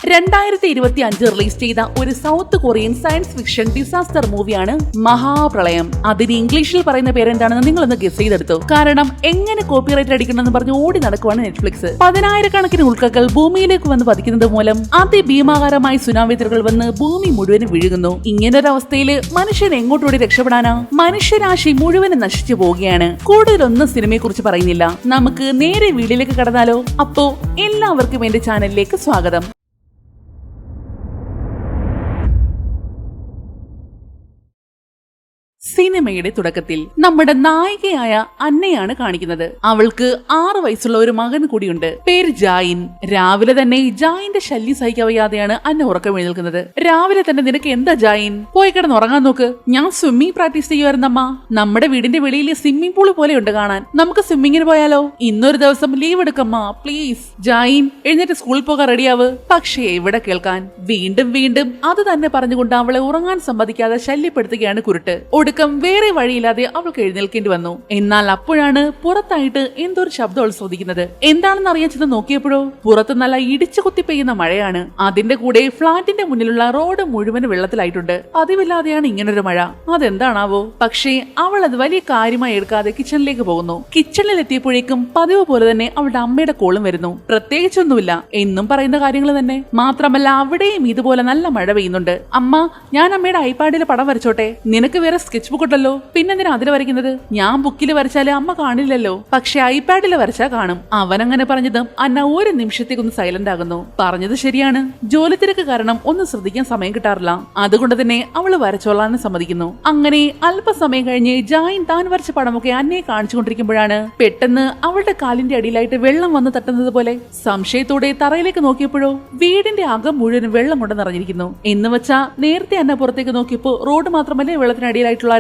2025 release ചെയ്ത ഒരു south Korean science fiction disaster മൂവിയാണ് മഹാപ്രളയം. അതിന് ഇംഗ്ലീഷിൽ പറയുന്ന പേരെന്താണെന്ന് നിങ്ങളൊന്ന് ഗസ് ചെയ്തെടുത്തു. കാരണം എങ്ങനെ കോപ്പിറൈറ്റ് അടിക്കണമെന്ന് പറഞ്ഞ് ഓടി നടക്കുവാണ് നെറ്റ്ഫ്ലിക്സ്. 10,000-കണക്കിന് ഉൾക്കകൾ ഭൂമിയിലേക്ക് വന്ന് പതിക്കുന്നത് മൂലം അതിഭീമാകാരമായ സുനാമിതകൾ വന്ന് ഭൂമി മുഴുവനും വിഴുകുന്നു. ഇങ്ങനൊരവസ്ഥയില് മനുഷ്യൻ എങ്ങോട്ടോടി രക്ഷപ്പെടാനാ? മനുഷ്യരാശി മുഴുവനും നശിച്ചു പോവുകയാണ്. കൂടുതലൊന്നും സിനിമയെ കുറിച്ച് പറയുന്നില്ല. നമുക്ക് നേരെ വീഡിയോയിലേക്ക് കടന്നാലോ? അപ്പോ എല്ലാവർക്കും എന്റെ ചാനലിലേക്ക് സ്വാഗതം. സിനിമയുടെ തുടക്കത്തിൽ നമ്മുടെ നായികയായ അന്നയാണ് കാണിക്കുന്നത്. അവൾക്ക് 6 വയസ്സുള്ള ഒരു മകൻ കൂടിയുണ്ട്. പേര് ജായിൻ. രാവിലെ തന്നെ ജായിന്റെ ശല്യം സഹിക്കാൻ വയ്യാതെയാണ് അന്ന ഉറക്കം എഴുന്നേൽക്കുന്നത്. രാവിലെ തന്നെ നിനക്ക് എന്താ ജായിൻ? പോയി കിടന്ന് ഉറങ്ങാൻ നോക്ക്. ഞാൻ സ്വിമ്മിംഗ് പ്രാക്ടീസ് ചെയ്യുമായിരുന്നമ്മ. നമ്മുടെ വീടിന്റെ വെളിയിൽ സ്വിമ്മിംഗ് പൂള് പോലെ ഉണ്ട് കാണാൻ. നമുക്ക് സ്വിമ്മിങ്ങിന് പോയാലോ? ഇന്നൊരു ദിവസം ലീവ് എടുക്കമ്മ പ്ലീസ്. ജായിൻ എഴുന്നേറ്റ് സ്കൂളിൽ പോകാൻ റെഡിയാവ്. പക്ഷേ എവിടെ കേൾക്കാൻ? വീണ്ടും വീണ്ടും അത് തന്നെ പറഞ്ഞുകൊണ്ട് അവളെ ഉറങ്ങാൻ സമ്മതിക്കാതെ ശല്യപ്പെടുത്തുകയാണ് കുരുട്ട്. ഒടുക്കം വേറെ വഴിയില്ലാതെ അവൾക്ക് എഴുന്നേൽക്കേണ്ടി വന്നു. എന്നാൽ അപ്പോഴാണ് പുറത്തായിട്ട് എന്തോരു ശബ്ദം ശ്രദ്ധിക്കുന്നത്. എന്താണെന്ന് അറിയാൻ ചെന്ന് നോക്കിയപ്പോഴോ പുറത്ത് നല്ല ഇടിച്ചു കുത്തി പെയ്യുന്ന മഴയാണ്. അതിന്റെ കൂടെ ഫ്ളാറ്റിന്റെ മുന്നിലുള്ള റോഡ് മുഴുവൻ വെള്ളത്തിലായിട്ടുണ്ട്. പതിവില്ലാതെയാണ് ഇങ്ങനൊരു മഴ. അതെന്താണാവോ? പക്ഷേ അവൾ അത് വലിയ കാര്യമായി എടുക്കാതെ കിച്ചണിലേക്ക് പോകുന്നു. കിച്ചണിൽ എത്തിയപ്പോഴേക്കും പതിവ് പോലെ തന്നെ അവളുടെ അമ്മയുടെ കോളും വരുന്നു. പ്രത്യേകിച്ചൊന്നുമില്ല, എന്നും പറയുന്ന കാര്യങ്ങൾ തന്നെ. മാത്രമല്ല അവിടെയും ഇതുപോലെ നല്ല മഴ പെയ്യുന്നുണ്ട്. അമ്മ, ഞാൻ അമ്മയുടെ ഐപാഡിൽ പടം വരച്ചോട്ടെ? നിനക്ക് വേറെ സ്കെച്ച് ബുക്ക് ഉണ്ടല്ലോ, പിന്നെന്തിനാ അതിൽ വരയ്ക്കുന്നത്? ഞാൻ ബുക്കിൽ വരച്ചാല് അമ്മ കാണില്ലല്ലോ, പക്ഷെ ഐപാഡിൽ വരച്ചാ കാണും. അവനങ്ങനെ പറഞ്ഞതും അന്ന ഒരു നിമിഷത്തേക്കൊന്ന് സൈലന്റ് ആകുന്നു. പറഞ്ഞത് ശരിയാണ്. ജോലി തിരക്ക് കാരണം ഒന്നും ശ്രദ്ധിക്കാൻ സമയം കിട്ടാറില്ല. അതുകൊണ്ട് തന്നെ അവള് വരച്ചോളാന്ന് സമ്മതിക്കുന്നു. അങ്ങനെ അല്പസമയം കഴിഞ്ഞ് ജായിൻ താൻ വരച്ച പടമൊക്കെ അന്നയെ കാണിച്ചുകൊണ്ടിരിക്കുമ്പോഴാണ് പെട്ടെന്ന് അവളുടെ കാലിന്റെ അടിയിലായിട്ട് വെള്ളം വന്ന് തട്ടുന്നത് പോലെ. സംശയത്തോടെ തറയിലേക്ക് നോക്കിയപ്പോഴോ വീടിന്റെ അകം മുഴുവൻ വെള്ളം കൊണ്ട് നിറഞ്ഞിരിക്കുന്നു. എന്ന് വെച്ചാ നേരത്തെ അന്ന പുറത്തേക്ക് നോക്കിയപ്പോ റോഡ് മാത്രമല്ലേ വെള്ളത്തിനടിയിലായിട്ടുള്ള.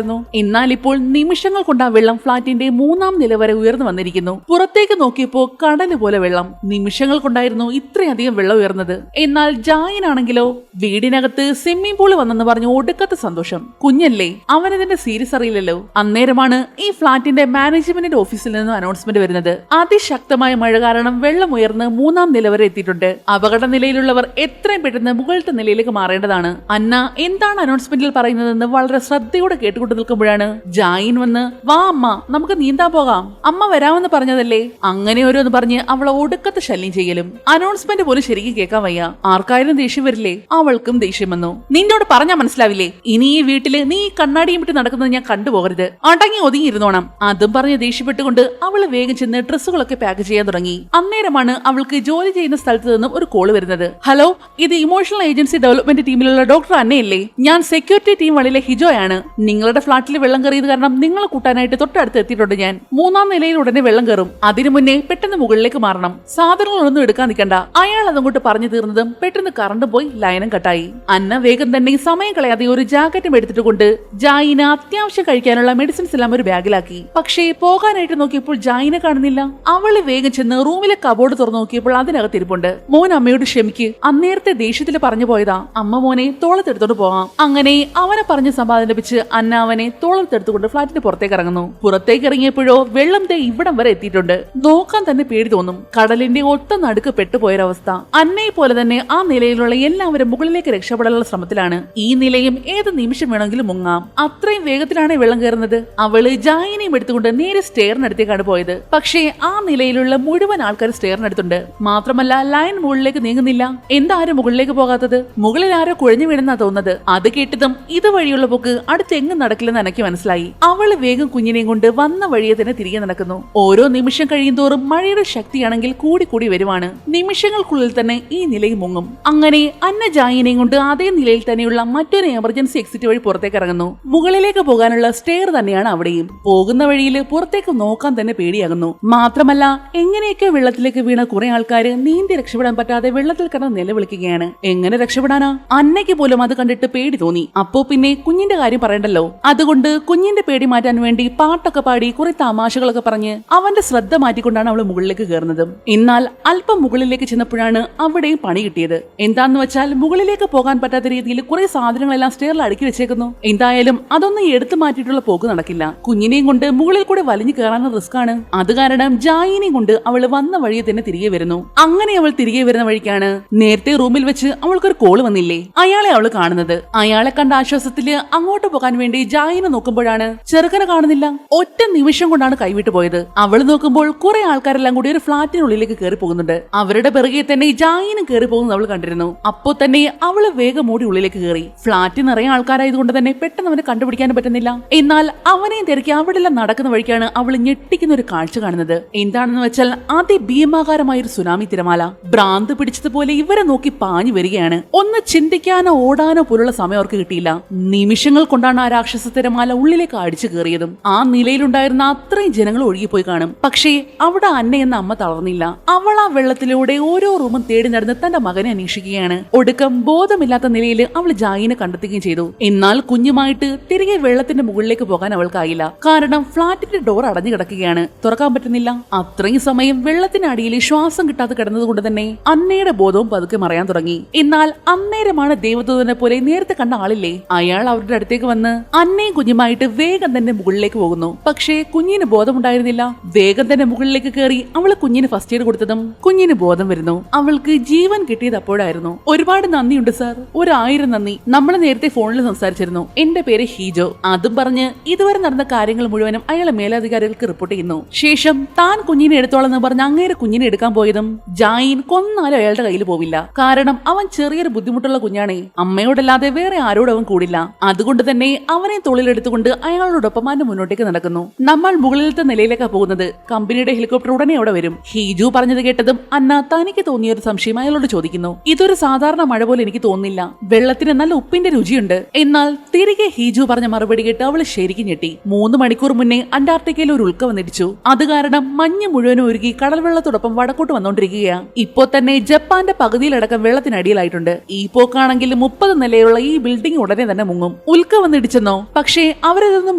എന്നാൽ ഇപ്പോൾ നിമിഷങ്ങൾ കൊണ്ട് ആ വെള്ളം ഫ്ളാറ്റിന്റെ 3ാം നില വരെ ഉയർന്നു വന്നിരിക്കുന്നു. പുറത്തേക്ക് നോക്കിയപ്പോ കടല് പോലെ വെള്ളം. നിമിഷങ്ങൾ കൊണ്ടായിരുന്നു ഇത്രയധികം വെള്ളം ഉയർന്നത്. എന്നാൽ ജായിനാണെങ്കിലോ വീടിനകത്ത് സ്വിമ്മിംഗ് പൂള് വന്നെന്ന് പറഞ്ഞു ഒടുക്കത്തെ സന്തോഷം. കുഞ്ഞല്ലേ, അവനതിന്റെ സീരിയസ് അറിയില്ലല്ലോ. അന്നേരമാണ് ഈ ഫ്ളാറ്റിന്റെ മാനേജ്മെന്റ് ഓഫീസിൽ നിന്ന് അനൗൺസ്മെന്റ് വരുന്നത്. അതിശക്തമായ മഴ കാരണം വെള്ളം ഉയർന്ന് 3ാം നില വരെ എത്തിയിട്ടുണ്ട്. അപകട നിലയിലുള്ളവർ എത്രയും പെട്ടെന്ന് മുകളിലത്തെ നിലയിലേക്ക് മാറേണ്ടതാണ്. അന്ന എന്താണ് അനൗൺസ്മെന്റിൽ പറയുന്നതെന്ന് വളരെ ശ്രദ്ധയോടെ കേട്ടുകൊണ്ട് നിൽക്കുമ്പോഴാണ് ജായിൻ വന്ന്, വാ അമ്മ, നമുക്ക് നീന്താൻ പോകാം, അമ്മ വരാമെന്ന് പറഞ്ഞതല്ലേ? അങ്ങനെ ഓരോന്ന് പറഞ്ഞ് അവളെ ഒടുക്കത്തെ ശല്യം ചെയ്യലും. അനൗൺസ്മെന്റ് പോലും ശരിക്കും കേൾക്കാൻ വയ്യ. ആർക്കായാലും ദേഷ്യം വരില്ലേ? അവൾക്കും ദേഷ്യം വന്നു. നിന്നോട് പറഞ്ഞാ മനസ്സിലാവില്ലേ? ഇനി ഈ വീട്ടില് നീ കണ്ണാടിയും വിട്ട് നടക്കുന്നത് ഞാൻ കണ്ടുപോകരുത്. അടങ്ങി ഒതുങ്ങി ഇരുന്നോണം. അതും പറഞ്ഞ് ദേഷ്യപ്പെട്ടുകൊണ്ട് അവള് വേഗം ചെന്ന് ഡ്രസ്സുകളൊക്കെ പാക്ക് ചെയ്യാൻ തുടങ്ങി. അന്നേരമാണ് അവൾക്ക് ജോലി ചെയ്യുന്ന സ്ഥലത്ത് നിന്നും ഒരു കോള് വരുന്നത്. ഹലോ, ഇത് ഇമോഷണൽ ഏജൻസി ഡെവലപ്മെന്റ് ടീമിലുള്ള ഡോക്ടർ അന്നയല്ലേ? ഞാൻ സെക്യൂരിറ്റി ടീം വഴിയിലെ ഹിജോയാണ്. നിങ്ങളുടെ ഫ്ളാറ്റിൽ വെള്ളം കയറിയത് കാരണം നിങ്ങളെ കൂട്ടാനായിട്ട് തൊട്ടടുത്ത് എത്തിയിട്ടുണ്ട് ഞാൻ. 3ാം നിലയിൽ ഉടനെ വെള്ളം കയറും. അതിനു മുന്നേ പെട്ടെന്ന് മുകളിലേക്ക് മാറണം. സാധനങ്ങളൊന്നും എടുക്കാൻ നിൽക്കണ്ട. അയാൾ അതങ്ങോട്ട് പറഞ്ഞു തീർന്നതും പെട്ടെന്ന് കറണ്ട് പോയി ലൈനും കട്ടായി. അന്ന വേഗം തന്നെ സമയം കളയാതെ ഒരു ജാക്കറ്റും എടുത്തിട്ട് കൊണ്ട് ജായിന് അത്യാവശ്യം കഴിക്കാനുള്ള മെഡിസിൻസ് എല്ലാം ഒരു ബാഗിലാക്കി. പക്ഷേ പോകാനായിട്ട് നോക്കിയപ്പോൾ ജായിനെ കാണുന്നില്ല. അവള് വേഗം ചെന്ന് റൂമിലെ കബോർഡ് തുറന്നു നോക്കിയപ്പോൾ അതിനകത്ത് ഇരിപ്പുണ്ട്. മോൻ അമ്മയോട് ക്ഷമിക്ക്, അന്നേരത്തെ ദേഷ്യത്തിൽ പറഞ്ഞു പോയതാ. അമ്മ മോനെ തോളത്തെടുത്തോണ്ട് പോകാം. അങ്ങനെ അവനെ പറഞ്ഞ് സമാധാനം ലഭിച്ച് അന്ന അവനെ തോളത്തെടുത്തുകൊണ്ട് ഫ്ളാറ്റിന് പുറത്തേക്ക് ഇറങ്ങുന്നു. പുറത്തേക്ക് ഇറങ്ങിയപ്പോഴോ വെള്ളം ദേ ഇവിടം വരെ എത്തിയിട്ടുണ്ട്. നോക്കാൻ തന്നെ പേടി തോന്നും. കടലിന്റെ ഒത്ത നടുക്ക് പെട്ടുപോയൊരവസ്ഥ. അന്നയെ പോലെ തന്നെ ആ നിലയിലുള്ള എല്ലാവരും മുകളിലേക്ക് രക്ഷപ്പെടാനുള്ള ശ്രമത്തിലാണ്. ഈ നിലയും ഏത് നിമിഷം വേണമെങ്കിലും മുങ്ങാം. അത്രയും വേഗത്തിലാണ് വെള്ളം കയറുന്നത്. അവള് ജായിനെയും എടുത്തുകൊണ്ട് നേരെ സ്റ്റെയറിനടുത്തേക്കാണ് പോയത്. പക്ഷേ ആ നിലയിലുള്ള മുഴുവൻ ആൾക്കാർ സ്റ്റെയറിനടുത്തുണ്ട്. മാത്രമല്ല ലൈൻ മുകളിലേക്ക് നീങ്ങുന്നില്ല. എന്താരും മുകളിലേക്ക് പോകാത്തത്? മുകളിൽ ആരോ കുഴഞ്ഞു വീണെന്നാ തോന്നുന്നത്. അത് കേട്ടതും ഇതുവഴിയുള്ള പോക്ക് അടുത്തെങ്ങും നടക്കില്ലെന്ന് എനിക്ക് മനസ്സിലായി. അവള് വേഗം കുഞ്ഞിനെയും കൊണ്ട് വന്ന വഴിയെ തന്നെ തിരികെ നടക്കുന്നു. ഓരോ നിമിഷം കഴിയുന്തോറും മഴയുടെ ശക്തിയാണെങ്കിൽ കൂടി കൂടി വരുവാണ്. നിമിഷങ്ങൾക്കുള്ളിൽ തന്നെ ഈ നിലയിൽ മുങ്ങും. അങ്ങനെ അന്ന ജായിനെയും കൊണ്ട് അതേ നിലയിൽ തന്നെയുള്ള മറ്റൊരു എമർജൻസി എക്സിറ്റ് വഴി പുറത്തേക്ക് ഇറങ്ങുന്നു. മുകളിലേക്ക് പോകാനുള്ള സ്റ്റെയർ തന്നെയാണ് അവിടെയും. പോകുന്ന വഴിയിൽ പുറത്തേക്ക് നോക്കാൻ തന്നെ പേടിയാകുന്നു. മാത്രമല്ല എങ്ങനെയൊക്കെ വെള്ളത്തിലേക്ക് വീണ കുറെ ആൾക്കാര് നീന്തി രക്ഷപ്പെടാൻ പറ്റാതെ വെള്ളത്തിൽ കിടന്ന് നിലവിളിക്കുകയാണ്. എങ്ങനെ രക്ഷപ്പെടാനാ? അന്നയ്ക്ക് പോലും അത് കണ്ടിട്ട് പേടി തോന്നി. അപ്പോ പിന്നെ കുഞ്ഞിന്റെ കാര്യം പറയണ്ടല്ലോ. അത് അതുകൊണ്ട് കുഞ്ഞിന്റെ പേടി മാറ്റാൻ വേണ്ടി പാട്ടൊക്കെ പാടി കുറെ തമാശകളൊക്കെ പറഞ്ഞ് അവന്റെ ശ്രദ്ധ മാറ്റിക്കൊണ്ടാണ് അവള് മുകളിലേക്ക് കയറുന്നത്. എന്നാൽ അല്പം മുകളിലേക്ക് ചെന്നപ്പോഴാണ് അവിടെയും പണി കിട്ടിയത്. എന്താന്ന് വെച്ചാൽ മുകളിലേക്ക് പോകാൻ പറ്റാത്ത രീതിയിൽ കുറെ സാധനങ്ങളെല്ലാം സ്റ്റെയറിൽ അടുക്കി വെച്ചേക്കുന്നു. എന്തായാലും അതൊന്നും എടുത്തു മാറ്റിയിട്ടുള്ള പോക്ക് നടക്കില്ല. കുഞ്ഞിനെയും കൊണ്ട് മുകളിൽ കൂടെ വലിഞ്ഞു കയറാൻ റിസ്ക് ആണ്. അത് കാരണം ജായിനെയും കൊണ്ട് അവള് വന്ന വഴിയെ തന്നെ തിരികെ വരുന്നു. അങ്ങനെ അവൾ തിരികെ വരുന്ന വഴിക്കാണ് നേരത്തെ റൂമിൽ വെച്ച് അവൾക്കൊരു കോള് വന്നില്ലേ, അയാളെ അവള് കാണുന്നത്. അയാളെ കണ്ട ആശ്വാസത്തില് അങ്ങോട്ട് പോകാൻ വേണ്ടി ജായിനെ നോക്കുമ്പോഴാണ് ചെറുക്കനെ കാണുന്നില്ല. ഒറ്റ നിമിഷം കൊണ്ടാണ് കൈവിട്ടു പോയത്. അവള് നോക്കുമ്പോൾ കുറെ ആൾക്കാരെല്ലാം കൂടി ഒരു ഫ്ളാറ്റിനുള്ളിലേക്ക് കയറി പോകുന്നുണ്ട്. അവരുടെ പിറകെ തന്നെ ജായിനും കയറി പോകുന്നത് അവൾ കണ്ടിരുന്നു. അപ്പോ തന്നെ അവള് വേഗം ഓടി ഉള്ളിലേക്ക് കയറി. ഫ്ളാറ്റിൽ നിറയെ ആൾക്കാരായതുകൊണ്ട് തന്നെ പെട്ടെന്ന് അവനെ കണ്ടുപിടിക്കാനും പറ്റുന്നില്ല. എന്നാൽ അവനെയും തിരക്കി അവിടെ നടക്കുന്ന വഴിക്കാണ് അവൾ ഞെട്ടിക്കുന്ന ഒരു കാഴ്ച കാണുന്നത്. എന്താണെന്ന് വെച്ചാൽ അതിഭീമാകാരമായ ഒരു സുനാമി തിരമാല ഭ്രാന്ത് പിടിച്ചതുപോലെ ഇവരെ നോക്കി പാഞ്ഞു വരികയാണ്. ഒന്ന് ചിന്തിക്കാനോ ഓടാനോ പോലുള്ള സമയം അവർക്ക് കിട്ടിയില്ല. നിമിഷങ്ങൾ കൊണ്ടാണ് ആ രാക്ഷസ തിരമാല ഉള്ളിലേക്ക് അടിച്ചു കയറിയതും. ആ നിലയിലുണ്ടായിരുന്ന അത്രയും ജനങ്ങൾ ഒഴുകിപ്പോയി കാണും. പക്ഷേ അവിടെ അന്ന എന്ന അമ്മ തളർന്നില്ല. അവൾ ആ വെള്ളത്തിലൂടെ ഓരോ റൂമും തേടി നടന്ന് തന്റെ മകനെ അന്വേഷിക്കുകയാണ്. ഒടുക്കം ബോധമില്ലാത്ത നിലയിൽ അവൾ ജായിനെ കണ്ടെത്തുകയും ചെയ്തു. എന്നാൽ കുഞ്ഞുമായിട്ട് തിരികെ വെള്ളത്തിന്റെ മുകളിലേക്ക് പോകാൻ അവൾക്കായില്ല. കാരണം ഫ്ളാറ്റിന്റെ ഡോർ അടഞ്ഞു കിടക്കുകയാണ്, തുറക്കാൻ പറ്റുന്നില്ല. അത്രയും സമയം വെള്ളത്തിനടിയിൽ ശ്വാസം കിട്ടാതെ കിടന്നത് കൊണ്ട് തന്നെ അന്നയുടെ ബോധവും പതുക്കെ മറയാൻ തുടങ്ങി. എന്നാൽ അന്നേരമാണ് ദേവദൂതനെ പോലെ നേരത്തെ കണ്ട ആളില്ലേ, അയാൾ അവരുടെ അടുത്തേക്ക് വന്ന് അന്നയും കുഞ്ഞുമായിട്ട് വേഗം തന്നെ മുകളിലേക്ക് പോകുന്നു. പക്ഷേ കുഞ്ഞിന് ബോധമുണ്ടായിരുന്നില്ല. വേഗം തന്നെ മുകളിലേക്ക് കയറി അവള് കുഞ്ഞിന് ഫസ്റ്റ് എയ്ഡ് കൊടുത്തതും കുഞ്ഞിന് ബോധം വരുന്നു. അവൾക്ക് ജീവൻ കിട്ടിയത് അപ്പോഴായിരുന്നു. ഒരുപാട് നന്ദിയുണ്ട് സാർ, 1000 നന്ദി. നമ്മൾ നേരത്തെ ഫോണിൽ സംസാരിച്ചിരുന്നു. എന്റെ പേര് ഹീജോ. അതും പറഞ്ഞ് ഇതുവരെ നടന്ന കാര്യങ്ങൾ മുഴുവനും അയാളെ മേലധികാരികൾക്ക് റിപ്പോർട്ട് ചെയ്യുന്നു. ശേഷം താൻ കുഞ്ഞിനെ എടുത്തോളെന്ന് പറഞ്ഞ് അങ്ങേരെ കുഞ്ഞിനെ എടുക്കാൻ പോയതും ജായിൻ കൊന്നാലും അയാളുടെ കയ്യിൽ പോവില്ല. കാരണം അവൻ ചെറിയൊരു ബുദ്ധിമുട്ടുള്ള കുഞ്ഞാണേ. അമ്മയോടല്ലാതെ വേറെ ആരോടും അവൻ കൂടില്ല. അതുകൊണ്ട് തന്നെ അവനെ തൊഴിലെടുത്തുകൊണ്ട് അയാളോടൊപ്പം അവന്റെ മുന്നോട്ടേക്ക് നടക്കുന്നു. നമ്മൾ മുകളിലത്തെ നിലയിലേക്കാ പോകുന്നത്. കമ്പനിയുടെ ഹെലികോപ്റ്റർ ഉടനെ അവിടെ വരും. ഹീജു പറഞ്ഞത് കേട്ടതും അന്ന തനിക്ക് തോന്നിയ ഒരു സംശയം അയാളോട് ചോദിക്കുന്നു. ഇതൊരു സാധാരണ മഴ പോലെ എനിക്ക് തോന്നുന്നില്ല, വെള്ളത്തിന് നല്ല ഉപ്പിന്റെ രുചിയുണ്ട്. എന്നാൽ തിരികെ ഹീജു പറഞ്ഞ മറുപടി കേട്ട് അവള് ശരിക്കും ഞെട്ടി. 3 മണിക്കൂർ മുന്നേ അന്റാർട്ടിക്കയിൽ ഒരു ഉൽക്ക വന്നിടിച്ചു. അത് കാരണം മഞ്ഞ് മുഴുവനും ഒരുക്കി കടൽ വെള്ളത്തോടൊപ്പം വടക്കോട്ട് വന്നോണ്ടിരിക്കുകയാ. ഇപ്പോ തന്നെ ജപ്പാന്റെ പകുതിയിലടക്കം വെള്ളത്തിനടിയിലായിട്ടുണ്ട്. ഈ പോക്കാണെങ്കിൽ 30 നിലയുള്ള ഈ ബിൽഡിംഗ് ഉടനെ തന്നെ മുങ്ങും. ഉൽക്ക വന്നിടിച്ചെന്നോ? പക്ഷേ അവരതൊന്നും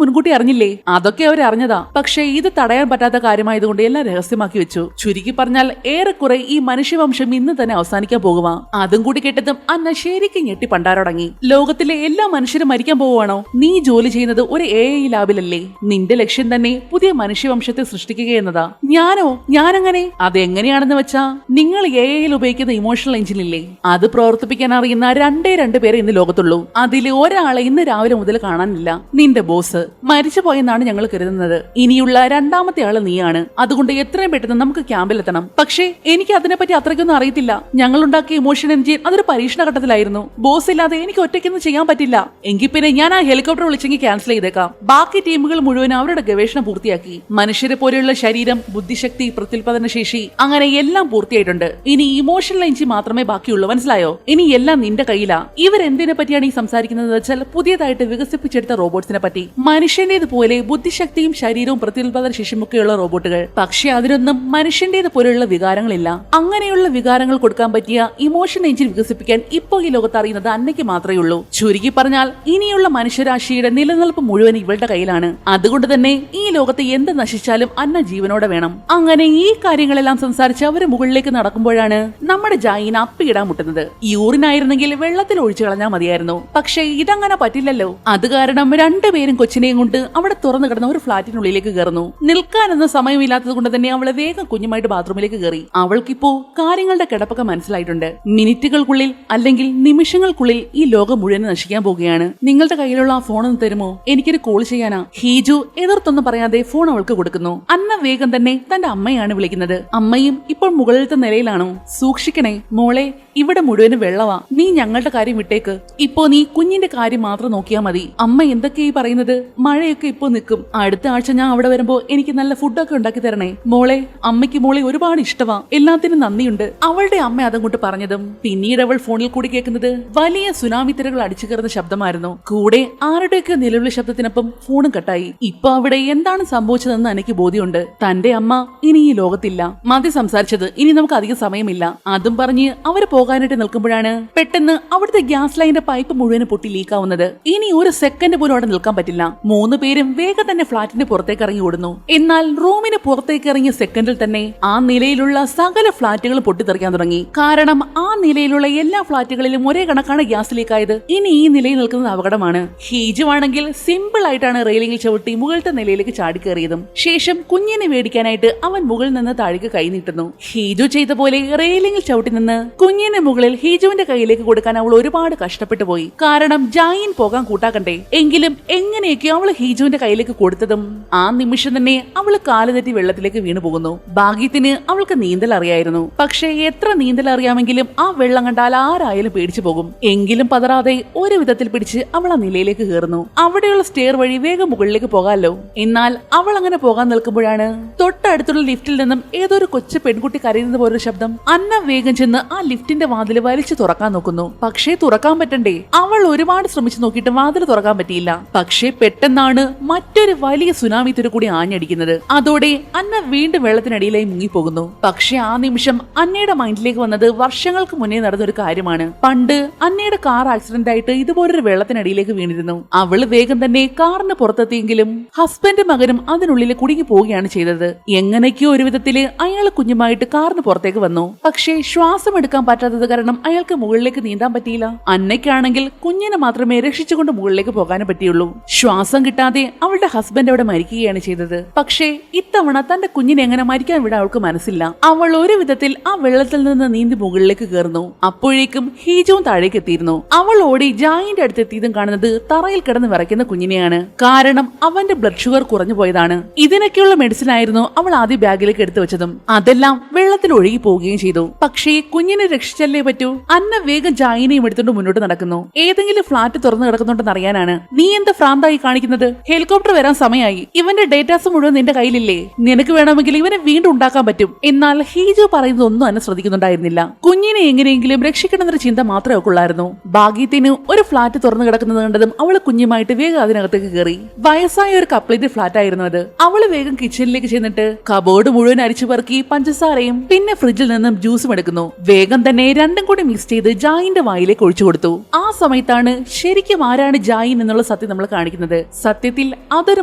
മുൻകൂട്ടി അറിഞ്ഞില്ലേ? അതൊക്കെ അവർ അറിഞ്ഞതാ. പക്ഷേ ഇത് തടയാൻ പറ്റാത്ത കാര്യമായതുകൊണ്ട് എല്ലാം രഹസ്യമാക്കി വെച്ചു. ചുരുക്കി പറഞ്ഞാൽ ഏറെക്കുറെ ഈ മനുഷ്യവംശം ഇന്ന് തന്നെ അവസാനിക്കാൻ പോകുക. അതും കൂടി കേട്ടതും അന്ന ശരിക്കും ഞെട്ടി പണ്ടാരടങ്ങി. ലോകത്തിലെ എല്ലാ മനുഷ്യരും മരിക്കാൻ പോവുകയാണോ? നീ ജോലി ചെയ്യുന്നത് ഒരു AI ലാബിലല്ലേ? നിന്റെ ലക്ഷ്യം തന്നെ പുതിയ മനുഷ്യവംശത്തെ സൃഷ്ടിക്കുക എന്നതാ. ഞാനോ? ഞാനങ്ങനെ? അതെങ്ങനെയാണെന്ന് വെച്ചാ, നിങ്ങൾ AI ഉപയോഗിക്കുന്ന ഇമോഷണൽ എഞ്ചിൻ ഇല്ലേ, അത് പ്രവർത്തിപ്പിക്കാൻ അറിയുന്ന 2 പേരെ ഇന്ന് ലോകത്തുള്ളൂ. അതിൽ ഒരാളെ ഇന്ന് രാവിലെ മുതൽ കാണാനില്ല. നിന്റെ ബോസ് മരിച്ചു പോയെന്നാണ് ഞങ്ങൾ കരുതുന്നത്. ഇനിയുള്ള 2ാമത്തെ ആള് നീയാണ്. അതുകൊണ്ട് എത്രയും പെട്ടെന്ന് നമുക്ക് ക്യാമ്പിലെത്തണം. പക്ഷേ എനിക്ക് അതിനെപ്പറ്റി അത്രയ്ക്കൊന്നും അറിയത്തില്ല. ഞങ്ങൾ ഉണ്ടാക്കിയ ഇമോഷൻ എഞ്ചിൻ അതൊരു പരീക്ഷണ ഘട്ടത്തിലായിരുന്നു. ബോസ് ഇല്ലാതെ എനിക്ക് ഒറ്റയ്ക്കൊന്നും ചെയ്യാൻ പറ്റില്ല. എങ്കിൽ പിന്നെ ഞാൻ ആ ഹെലികോപ്റ്റർ വിളിച്ചെങ്കിൽ ക്യാൻസൽ ചെയ്തേക്കാം. ബാക്കി ടീമുകൾ മുഴുവൻ അവരുടെ ഗവേഷണം പൂർത്തിയാക്കി. മനുഷ്യരെ പോലെയുള്ള ശരീരം, ബുദ്ധിശക്തി, പ്രത്യുൽപാദന ശേഷി അങ്ങനെ എല്ലാം പൂർത്തിയായിട്ടുണ്ട്. ഇനി ഇമോഷണൽ എഞ്ചിൻ മാത്രമേ ബാക്കിയുള്ളൂ. മനസ്സിലായോ? ഇനി എല്ലാം നിന്റെ കയ്യിലാ. ഇവരെന്തിനെ പറ്റിയാണ് ഈ സംസാരിക്കുന്നത് വെച്ചാൽ പുതിയതായിട്ട് വികസിപ്പിച്ചെടുത്ത റോബോട്ട്സിനെ പറ്റി. മനുഷ്യന്റേതുപോലെ ബുദ്ധിശക്തിയും ശരീരവും പ്രത്യുൽപാദന ശേഷിയും ഒക്കെയുള്ള റോബോട്ടുകൾ. പക്ഷെ അതിനൊന്നും മനുഷ്യന്റേതുപോലെയുള്ള വികാരങ്ങളില്ല. അങ്ങനെയുള്ള വികാരങ്ങൾ കൊടുക്കാൻ പറ്റിയ ഇമോഷൻ എഞ്ചിൻ വികസിപ്പിക്കാൻ ഇപ്പോൾ ഈ ലോകത്ത് അറിയുന്നത് അന്നയ്ക്ക് മാത്രമേ ഉള്ളൂ. ചുരുക്കി പറഞ്ഞാൽ ഇനിയുള്ള മനുഷ്യരാശിയുടെ നിലനിൽപ്പ് മുഴുവൻ ഇവളുടെ കയ്യിലാണ്. അതുകൊണ്ട് തന്നെ ഈ ലോകത്ത് എന്ത് നശിച്ചാലും അന്ന ജീവനോടെ വേണം. അങ്ങനെ ഈ കാര്യങ്ങളെല്ലാം സംസാരിച്ച് അവര് മുകളിലേക്ക് നടക്കുമ്പോഴാണ് നമ്മുടെ ജായിൻ അപ്പിയിടാൻ മുട്ടുന്നത്. യൂറിനായിരുന്നെങ്കിൽ വെള്ളത്തിൽ ഒഴിച്ചു കളഞ്ഞാൽ മതിയായിരുന്നു. പക്ഷെ ഇതങ്ങനെ പറ്റില്ലല്ലോ. അത് കാരണം 2 പേരും കൊച്ചിനെയും കൊണ്ട് അവിടെ തുറന്നു കിടന്ന ഒരു ഫ്ളാറ്റിനുള്ളിലേക്ക് കയറുന്നു. നിൽക്കാനൊന്നും സമയമില്ലാത്തത് കൊണ്ട് തന്നെ അവളെ വേഗം കുഞ്ഞുമായിട്ട് ബാത്റൂമിലേക്ക് കയറി. അവൾക്കിപ്പോ കാര്യങ്ങളുടെ കിടപ്പൊക്കെ മനസ്സിലായിട്ടുണ്ട്. മിനിറ്റുകൾക്കുള്ളിൽ അല്ലെങ്കിൽ നിമിഷങ്ങൾക്കുള്ളിൽ ഈ ലോകം മുഴുവൻ നശിക്കാൻ പോവുകയാണ്. നിങ്ങളുടെ കയ്യിലുള്ള ആ ഫോൺ ഒന്ന് തരുമോ? എനിക്കൊരു കോൾ ചെയ്യാനാ. ഹീജു എതിർത്തൊന്നും പറയാതെ ഫോൺ അവൾക്ക് കൊടുക്കുന്നു. അന്ന വേഗം തന്നെ തന്റെ അമ്മയാണ് വിളിക്കുന്നത്. അമ്മയും ഇപ്പോൾ മുകളിലത്തെ നിലയിലാണോ? സൂക്ഷിക്കണേ മോളെ, ഇവിടെ മുഴുവനും വെള്ളവാ. നീ ഞങ്ങളുടെ കാര്യം വിട്ടേക്ക്. ഇപ്പോ നീ കുഞ്ഞിന്റെ കാര്യം മാത്രം നോക്കിയാ മതി. അമ്മ എന്തൊക്കെയായി പറയുന്നത്? മഴയൊക്കെ ഇപ്പോ നിൽക്കും. അടുത്ത ആഴ്ച ഞാൻ അവിടെ വരുമ്പോ എനിക്ക് നല്ല ഫുഡൊക്കെ ഉണ്ടാക്കി തരണേ മോളെ. അമ്മയ്ക്ക് മോളെ ഒരുപാട് ഇഷ്ടമാ. എല്ലാത്തിനും നന്ദിയുണ്ട്. അവളുടെ അമ്മ അതങ്ങോട്ട് പറഞ്ഞതും പിന്നീട് അവൾ ഫോണിൽ കൂടി കേൾക്കുന്നത് വലിയ സുനാമി തിരകൾ അടിച്ചു കയറുന്ന ശബ്ദമായിരുന്നു. കൂടെ ആരുടെയൊക്കെ നിലവിളി ശബ്ദത്തിനൊപ്പം ഫോണും കട്ടായി. ഇപ്പൊ അവിടെ എന്താണ് സംഭവിച്ചതെന്ന് എനിക്ക് ബോധ്യമുണ്ട്. തന്റെ അമ്മ ഇനി ഈ ലോകത്തില്ല. മതി സംസാരിച്ചത്, ഇനി നമുക്ക് അധികം സമയമില്ല. അതും പറഞ്ഞ് അവര് പോകാനായിട്ട് നിൽക്കുമ്പോഴാണ് പെട്ടെന്ന് അവിടുത്തെ ഗ്യാസ് ലൈനിന്റെ പൈപ്പ് മുഴുവൻ പൊട്ടി ലീക്കാവുന്നത്. ഇനി ഒരു സെക്കൻഡ് പോലും അവിടെ നിൽക്കാൻ പറ്റില്ല. 3 പേരും വേഗം തന്നെ ഫ്ളാറ്റിന്റെ പുറത്തേക്ക് ഇറങ്ങി ഓടുന്നു. എന്നാൽ റൂമിന് പുറത്തേക്ക് ഇറങ്ങിയ സെക്കൻഡിൽ തന്നെ ആ നിലയിലുള്ള സകല ഫ്ളാറ്റുകൾ പൊട്ടിത്തെറിക്കാൻ തുടങ്ങി. കാരണം ആ നിലയിലുള്ള എല്ലാ ഫ്ളാറ്റുകളിലും ഒരേ കണക്കാണ് ഗ്യാസ് ലീക്കായത്. ഇനി ഈ നിലയിൽ നിൽക്കുന്നത് അപകടമാണ്. ഹീജു ആണെങ്കിൽ സിമ്പിൾ ആയിട്ടാണ് റെയിലിംഗിൽ ചവിട്ടി മുകളിലത്തെ നിലയിലേക്ക് ചാടിക്കേറിയതും. ശേഷം കുഞ്ഞിനെ മേടിക്കാനായിട്ട് അവൻ മുകളിൽ നിന്ന് താഴേക്ക് കൈ നീട്ടുന്നു. ഹീജു ചെയ്ത പോലെ റെയിലിംഗിൽ ചവിട്ടി നിന്ന് കുഞ്ഞിന്റെ മുകളിൽ ഹീജുവിന്റെ കയ്യിലേക്ക് കൊടുക്കാൻ അവൾ ഒരുപാട് കഷ്ടപ്പെട്ടു പോയി. കാരണം ജായിൻ പോകാൻ കൂട്ടാക്കണ്ടേ. എങ്കിലും എങ്ങനെയൊക്കെ അവൾ ഹീജുവിന്റെ കയ്യിലേക്ക് കൊടുത്തതും ആ നിമിഷം തന്നെ അവള് കാല് തെറ്റി വെള്ളത്തിലേക്ക് വീണു പോകുന്നു. ഭാഗ്യത്തിന് അവൾക്ക് നീന്തൽ അറിയായിരുന്നു. പക്ഷേ എത്ര നീന്തൽ അറിയാമെങ്കിലും ആ വെള്ളം കണ്ടാൽ ആരായാലും പേടിച്ചു പോകും. എങ്കിലും പതറാതെ ഒരു വിധത്തിൽ പിടിച്ച് അവൾ ആ നിലയിലേക്ക് കയറുന്നു. അവിടെയുള്ള സ്റ്റെയർ വഴി വേഗം മുകളിലേക്ക് പോകാമല്ലോ. എന്നാൽ അവൾ അങ്ങനെ പോകാൻ നിൽക്കുമ്പോഴാണ് തൊട്ടടുത്തുള്ള ലിഫ്റ്റിൽ നിന്നും ഏതോ ഒരു കൊച്ചു പെൺകുട്ടി കരയുന്നത് പോലൊരു ശബ്ദം. അന്ന വേഗം ചെന്ന് ആ ലിഫ്റ്റിന്റെ വാതിൽ വലിച്ചു തുറക്കാൻ നോക്കുന്നു. പക്ഷേ തുറക്കാൻ പറ്റണ്ടേ. അവൾ ഒരുപാട് ശ്രമിച്ചു നോക്കിയിട്ട് വാതിൽ തുറക്കാൻ പറ്റിയില്ല. പക്ഷേ പെട്ടെന്നാണ് മറ്റൊരു വലിയ സുനാമി തുരു കൂടി ആഞ്ഞടിക്കുന്നത്. അതോടെ അന്ന വീണ്ടും വെള്ളത്തിനടിയിലായി മുങ്ങിപ്പോകുന്നു. പക്ഷെ ആ നിമിഷം അന്നയുടെ മൈൻഡിലേക്ക് വന്നത് വർഷങ്ങൾക്ക് മുന്നേ നടന്നൊരു കാര്യമാണ്. പണ്ട് അന്നയുടെ കാർ ആക്സിഡന്റ് ആയിട്ട് ഇതുപോലൊരു വെള്ളത്തിനടിയിലേക്ക് വീണിരുന്നു. അവള് വേഗം തന്നെ കാറിന് പുറത്തെത്തിയെങ്കിലും ഹസ്ബൻഡും മകനും അതിനുള്ളിൽ കുടുങ്ങി പോവുകയാണ് ചെയ്തത്. എങ്ങനെയൊക്കെയോ ഒരു വിധത്തില് അയാൾ കുഞ്ഞുമായിട്ട് കാറിന് പുറത്തേക്ക് വന്നു. പക്ഷേ ശ്വാസം എടുക്കാൻ പറ്റാത്തത് കാരണം അയാൾക്ക് മുകളിലേക്ക് നീന്താൻ പറ്റിയില്ല. അന്നയ്ക്കാണെങ്കിൽ കുഞ്ഞിനെ മാത്രമേ രക്ഷിച്ചുകൊണ്ട് മുകളിലേക്ക് പോകാനും പറ്റിയുള്ളൂ. ശ്വാസം കിട്ടാതെ അവളുടെ ഹസ്ബൻഡ് അവിടെ മരിക്കുകയാണ് ചെയ്തത്. പക്ഷേ ഇത്തവണ തന്റെ കുഞ്ഞിനെ എങ്ങനെ മരിക്കാൻ വിടാൻ അവൾക്ക് മനസ്സില്ല. അവൾ ഒരു വിധത്തിൽ ആ വെള്ളത്തിൽ നിന്ന് നീന്തി മുകളിലേക്ക് കയറുന്നു. അപ്പോഴേക്കും ഹീജുവും താഴേക്ക് എത്തിയിരുന്നു. അവൾ ഓടി ജായിന്റെ അടുത്ത് എത്തിയതും കാണുന്നത് തറയിൽ കിടന്ന് വിറയ്ക്കുന്ന കുഞ്ഞിനെയാണ്. കാരണം അവന്റെ ബ്ലഡ് ഷുഗർ കുറഞ്ഞു പോയതാണ്. ഇതിനൊക്കെയുള്ള മെഡിസിൻ ആയിരുന്നു അവൾ ആദ്യ ബാഗിലേക്ക് എടുത്തു വെച്ചതും. അതെല്ലാം വെള്ളത്തിൽ ഒഴുകി പോവുകയും ചെയ്തു. പക്ഷേ കുഞ്ഞിനെ രക്ഷിച്ചല്ലേ പറ്റൂ. അന്ന വേഗം ജായിനെയും എടുത്തുകൊണ്ട് മുന്നോട്ട് നടക്കുന്നു. ഏതെങ്കിലും ഫ്ളാറ്റ് തുറന്നു കിടക്കുന്നുണ്ടെന്ന് അറിയാനാണ്. നീ എന്താ ഭ്രാന്തായി കാണിക്കുന്നത്? ഹെലികോപ്റ്റർ വരാൻ സമയമായി. ഇവന്റെ ഡേറ്റാസ് മുഴുവൻ നിന്റെ കയ്യിലില്ലേ? നിനക്ക് വേണമെങ്കിൽ ഇവനെ വീണ്ടും ഉണ്ടാക്കാൻ പറ്റും. എന്നാൽ ഹീജു പറയുന്നതൊന്നും അന്നെ ശ്രദ്ധിക്കുന്നുണ്ടായിരുന്നില്ല. കുഞ്ഞിനെ എങ്ങനെയെങ്കിലും രക്ഷിക്കണമെന്നൊരു ചിന്ത മാത്രമേ അവൾക്കുള്ളായിരുന്നു. ഭാഗ്യത്തിന് ഒരു ഫ്ളാറ്റ് തുറന്നു കിടക്കുന്നത് കണ്ടതും അവള് കുഞ്ഞുമായിട്ട് വേഗം അതിനകത്തേക്ക് കയറി. വയസ്സായ ഒരു കപ്ലേറ്റ് ഫ്ളാറ്റ് ആയിരുന്നു അത്. അവള് വേഗം കിച്ചണിലേക്ക് ചെന്നിട്ട് കബോർഡ് മുഴുവൻ അരിച്ചു പറക്കി പഞ്ചസാരയും പിന്നെ ഫ്രിഡ്ജിൽ നിന്നും ജ്യൂസും എടുക്കുന്നു. വേഗം തന്നെ രണ്ടും കൂടി മിക്സ് ചെയ്ത് ജായിന്റെ വായിലേക്ക് ഒഴിച്ചു കൊടുത്തു. ആ സമയത്താണ് ശരിക്കും ആരാണ് ജായിൻ എന്നുള്ള സത്യം നമ്മൾ കാണിക്കുന്നത്. സത്യത്തിൽ അതൊരു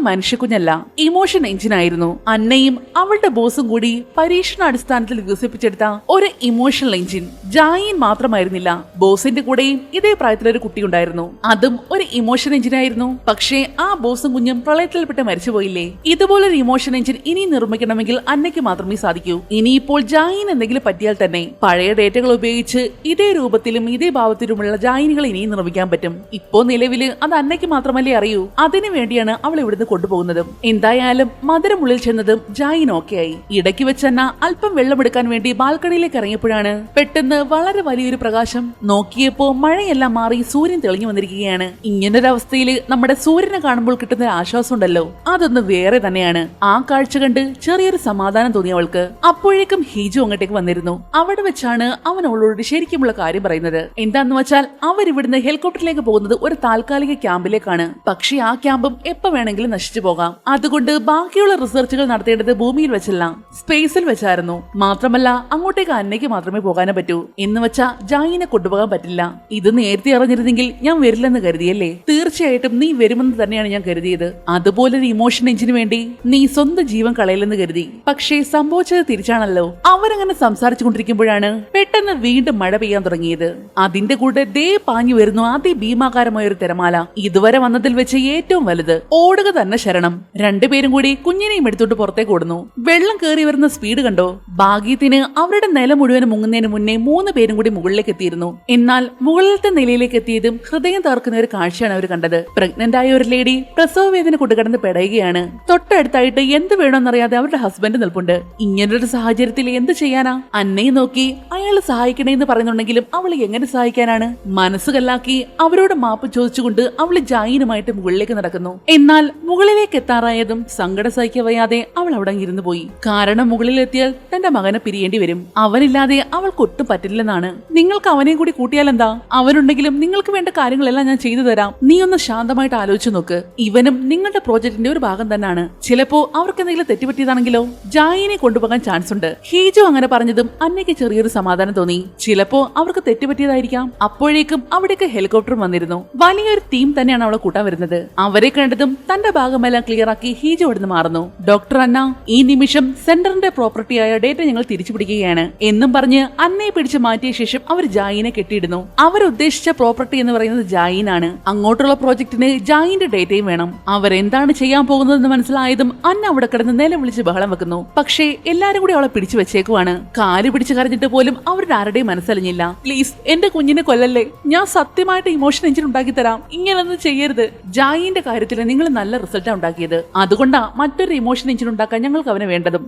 മനുഷ്യക്കുഞ്ഞല്ല, ഇമോഷൻ എഞ്ചിൻ ആയിരുന്നു. അന്നയും അവളുടെ ബോസും കൂടി പരീക്ഷണാടിസ്ഥാനത്തിൽ വികസിപ്പിച്ചെടുത്ത ഒരു ഇമോഷണൽ എഞ്ചിൻ. ജായിൻ മാത്രമായിരുന്നില്ല, ബോസിന്റെ കൂടെയും ഇതേ പ്രായത്തിലൊരു കുട്ടി ഉണ്ടായിരുന്നു. അതും ഒരു ഇമോഷൻ എഞ്ചിൻ ആയിരുന്നു. പക്ഷേ ആ ബോസും കുഞ്ഞും പ്രളയത്തിൽപ്പെട്ട് മരിച്ചുപോയില്ലേ. ഇതുപോലൊരു ഇമോഷൻ എഞ്ചിൻ ഇനി നിർമ്മിക്കണമെങ്കിൽ അന്നയ്ക്ക് മാത്രമേ സാധിക്കൂ. ഇനിയിപ്പോൾ ജായിൻ എന്തെങ്കിലും പറ്റിയാൽ തന്നെ പഴയ ഡേറ്റകൾ ഉപയോഗിച്ച് ഇതേ രൂപത്തിലും ഇതേ ഭാവത്തിലുമുള്ള ജായിനുകൾ ഇനിയും നിർമ്മിക്കാൻ പറ്റും. ഇപ്പോ നിലവില് അത് അന്നയ്ക്ക് മാത്രമല്ലേ അറിയൂ. അതിനു വേണ്ടിയാണ് അവൾ ഇവിടുന്ന് കൊണ്ടുപോകുന്നതും. എന്തായാലും മധുരമുള്ളിൽ ചെന്നതും ജായിൻ ഓക്കെ ആയി. ഇടയ്ക്ക് വെച്ചെന്ന അല്പം വെള്ളമെടുക്കാൻ വേണ്ടി ബാൽക്കണിയിലേക്ക് ഇറങ്ങിയപ്പോഴാണ് പെട്ടെന്ന് വളരെ വലിയൊരു പ്രകാശം. നോക്കിയപ്പോ മഴയെല്ലാം മാറി സൂര്യൻ തെളിഞ്ഞു വന്നിരിക്കുകയാണ്. ഇങ്ങനൊരവസ്ഥയില് നമ്മുടെ സൂര്യനെ കാണുമ്പോൾ കിട്ടുന്ന ആശ്വാസം ഉണ്ടല്ലോ, അതൊന്ന് വേറെ തന്നെയാണ്. ആ കാഴ്ച കണ്ട് ചെറിയൊരു സമാധാനം തോന്നി അവൾക്ക്. അപ്പോഴേക്കും ഹീജു അങ്ങോട്ടേക്ക് വന്നിരുന്നു. അവിടെ വെച്ചാണ് അവൻ അവളോട് ശരിക്കുമുള്ള കാര്യം പറയുന്നത്. എന്താന്ന് വെച്ചാൽ അവരിവിടുന്ന് ഹെലികോപ്റ്ററിലേക്ക് പോകുന്നത് ഒരു താൽക്കാലിക ക്യാമ്പിലേക്കാണ്. പക്ഷെ ആ ക്യാമ്പും എപ്പോ വേണമെങ്കിലും നശിച്ചു പോകാം. അതുകൊണ്ട് ബാക്കിയുള്ള റിസർച്ചുകൾ നടത്തേണ്ടത് ഭൂമിയിൽ വെച്ചല്ല, സ്പേസിൽ വെച്ചായിരുന്നു. മാത്രമല്ല അങ്ങോട്ടേക്ക് അന്നയ്ക്ക് മാത്രമേ പോകാനേ പറ്റൂ. എന്ന് വെച്ചാ ജായിനെ കൊണ്ടുപോകാൻ പറ്റില്ല. ഇത് നേരത്തെ അറിഞ്ഞിരുന്നെങ്കിൽ ഞാൻ വരില്ലെന്ന് കരുതിയല്ലേ? തീർച്ചയായിട്ടും നീ വരുമെന്ന് തന്നെയാണ് ഞാൻ കരുതിയത്. അതുപോലൊരു ഇമോഷൻ എഞ്ചിന് വേണ്ടി നീ സ്വന്തം ജീവൻ കളയില്ലെന്ന് കരുതി. പക്ഷേ സംഭവിച്ചത് തിരിച്ചാണല്ലോ. അവരങ്ങനെ സംസാരിച്ചു കൊണ്ടിരിക്കുമ്പോഴാണ് പെട്ടെന്ന് വീണ്ടും മഴ പെയ്യാൻ തുടങ്ങിയത്. അതിന്റെ കൂടെ ദേ പാഞ്ഞു വരുന്നു അതിഭീമാകാരമായ ഒരു തിരമാല. ഇതുവരെ വന്നതിൽ വെച്ച് ഏറ്റവും വലുത്. ഓടുക തന്നെ ശരണം. രണ്ടുപേരും കൂടി കുഞ്ഞിനെയും എടുത്തോണ്ട് പുറത്തേക്ക് ഓടുന്നു. വെള്ളം കയറി വരുന്ന സ്പീഡ് കണ്ടോ? ഭാഗ്യത്തിന് അവരുടെ നില മുഴുവൻ മുങ്ങുന്നതിന് മുന്നേ 3 പേരും കൂടി മുകളിലേക്ക് എത്തിയിരുന്നു. എന്നാൽ മുകളിലത്തെ നിലയിലേക്ക് എത്തിയതും ഹൃദയം തകർക്കുന്ന ഒരു കാഴ്ചയാണ് അവർ കണ്ടത്. പ്രഗ്നന്റ് ആയ ഒരു ലേഡി പ്രസവ വേദന കൊണ്ടുകിടന്ന് പെടയുകയാണ്. തൊട്ടടുത്തായിട്ട് എന്ത് വേണമെന്നറിയാതെ അവരുടെ ഹസ്ബൻഡ് നിൽപ്പുണ്ട്. ഇങ്ങനൊരു സാഹചര്യത്തിൽ എന്ത് ചെയ്യാനാ? അന്നയെ നോക്കി അയാൾ സഹായിക്കണേന്ന് പറയുന്നുണ്ടെങ്കിലും അവൾ എങ്ങനെ സഹായിക്കാനാണ്? മനസ്സ് ഹോസ്റ്റലിലാക്കി അവരോട് മാപ്പ് ചോദിച്ചുകൊണ്ട് അവള് ജായിനുമായിട്ട് മുകളിലേക്ക് നടക്കുന്നു. എന്നാൽ മുകളിലേക്ക് എത്താറായതും സങ്കടം സഹിക്കാൻ വയ്യാതെ അവൾ അവിടെ ഇരുന്നു പോയി. കാരണം മുകളിലെത്തിയാൽ തന്റെ മകനെ പിരിയേണ്ടി വരും. അവനില്ലാതെ അവൾക്ക് ഒട്ടും പറ്റില്ലെന്നാണ്. നിങ്ങൾക്ക് അവനെയും കൂടി കൂട്ടിയാൽ എന്താ? അവനുണ്ടെങ്കിലും നിങ്ങൾക്ക് വേണ്ട കാര്യങ്ങളെല്ലാം ഞാൻ ചെയ്തു തരാം. നീ ഒന്ന് ശാന്തമായിട്ട് ആലോചിച്ചു നോക്ക്. ഇവനും നിങ്ങളുടെ പ്രോജക്റ്റിന്റെ ഒരു ഭാഗം തന്നെയാണ്. ചിലപ്പോ അവർക്ക് എന്തെങ്കിലും തെറ്റുപറ്റിയതാണെങ്കിലോ? ജായിനെ കൊണ്ടുപോകാൻ ചാൻസ് ഉണ്ട്. ഹീജു അങ്ങനെ പറഞ്ഞതും അന്നയ്ക്ക് ചെറിയൊരു സമാധാനം തോന്നി. ചിലപ്പോ അവർക്ക് തെറ്റുപറ്റിയതായിരിക്കാം. അപ്പോഴേക്കും അവിടേക്ക് ഹെലികോപ്റ്റർ വന്നിരുന്നു. വലിയൊരു ടീം തന്നെയാണ് അവളെ കൂട്ടാൻ വരുന്നത്. അവരെ കണ്ടതും തന്റെ ഭാഗമെല്ലാം ക്ലിയർ ആക്കി ഹീജു അവിടുന്ന് മാറുന്നു. ഡോക്ടർ അന്ന, ഈ നിമിഷം സെന്ററിന്റെ പ്രോപ്പർട്ടിയായ ഡേറ്റ ഞങ്ങൾ തിരിച്ചു പിടിക്കുകയാണ് എന്നും പറഞ്ഞ് അന്നയെ പിടിച്ച് മാറ്റിയ ശേഷം അവർ ജായിനെ കെട്ടിയിടുന്നു. അവരുദ്ദേശിച്ച പ്രോപ്പർട്ടി എന്ന് പറയുന്നത് ജായിനാണ്. അങ്ങോട്ടുള്ള പ്രോജക്റ്റിന് ജായിന്റെ ഡേറ്റയും വേണം. അവരെന്താണ് ചെയ്യാൻ പോകുന്നതെന്ന് മനസ്സിലായതും അന്ന അവിടെ കിടന്ന് നിലവിളിച്ച് ബഹളം വെക്കുന്നു. പക്ഷേ എല്ലാരും കൂടി അവളെ പിടിച്ചു വെച്ചേക്കുവാണ്. കാല് പിടിച്ച് കരഞ്ഞിട്ട് പോലും അവരുടെ ആരുടെയും മനസ്സലിഞ്ഞില്ല. പ്ലീസ് എന്റെ കുഞ്ഞിനെ കൊല്ലല്ലേ, ഞാൻ സത്യമായിട്ട് ഇമോഷൻ എഞ്ചിൻ ഉണ്ടാക്കി തരാം, ഇങ്ങനൊന്നും ചെയ്യരുത്. ജായിന്റെ കാര്യത്തിൽ നിങ്ങൾ നല്ല റിസൾട്ടാ ഉണ്ടാക്കിയത്, അതുകൊണ്ടാ മറ്റൊരു ഇമോഷൻ എഞ്ചിൻ ഉണ്ടാക്കാൻ ഞങ്ങൾക്ക് അവനെ വേണ്ടതും.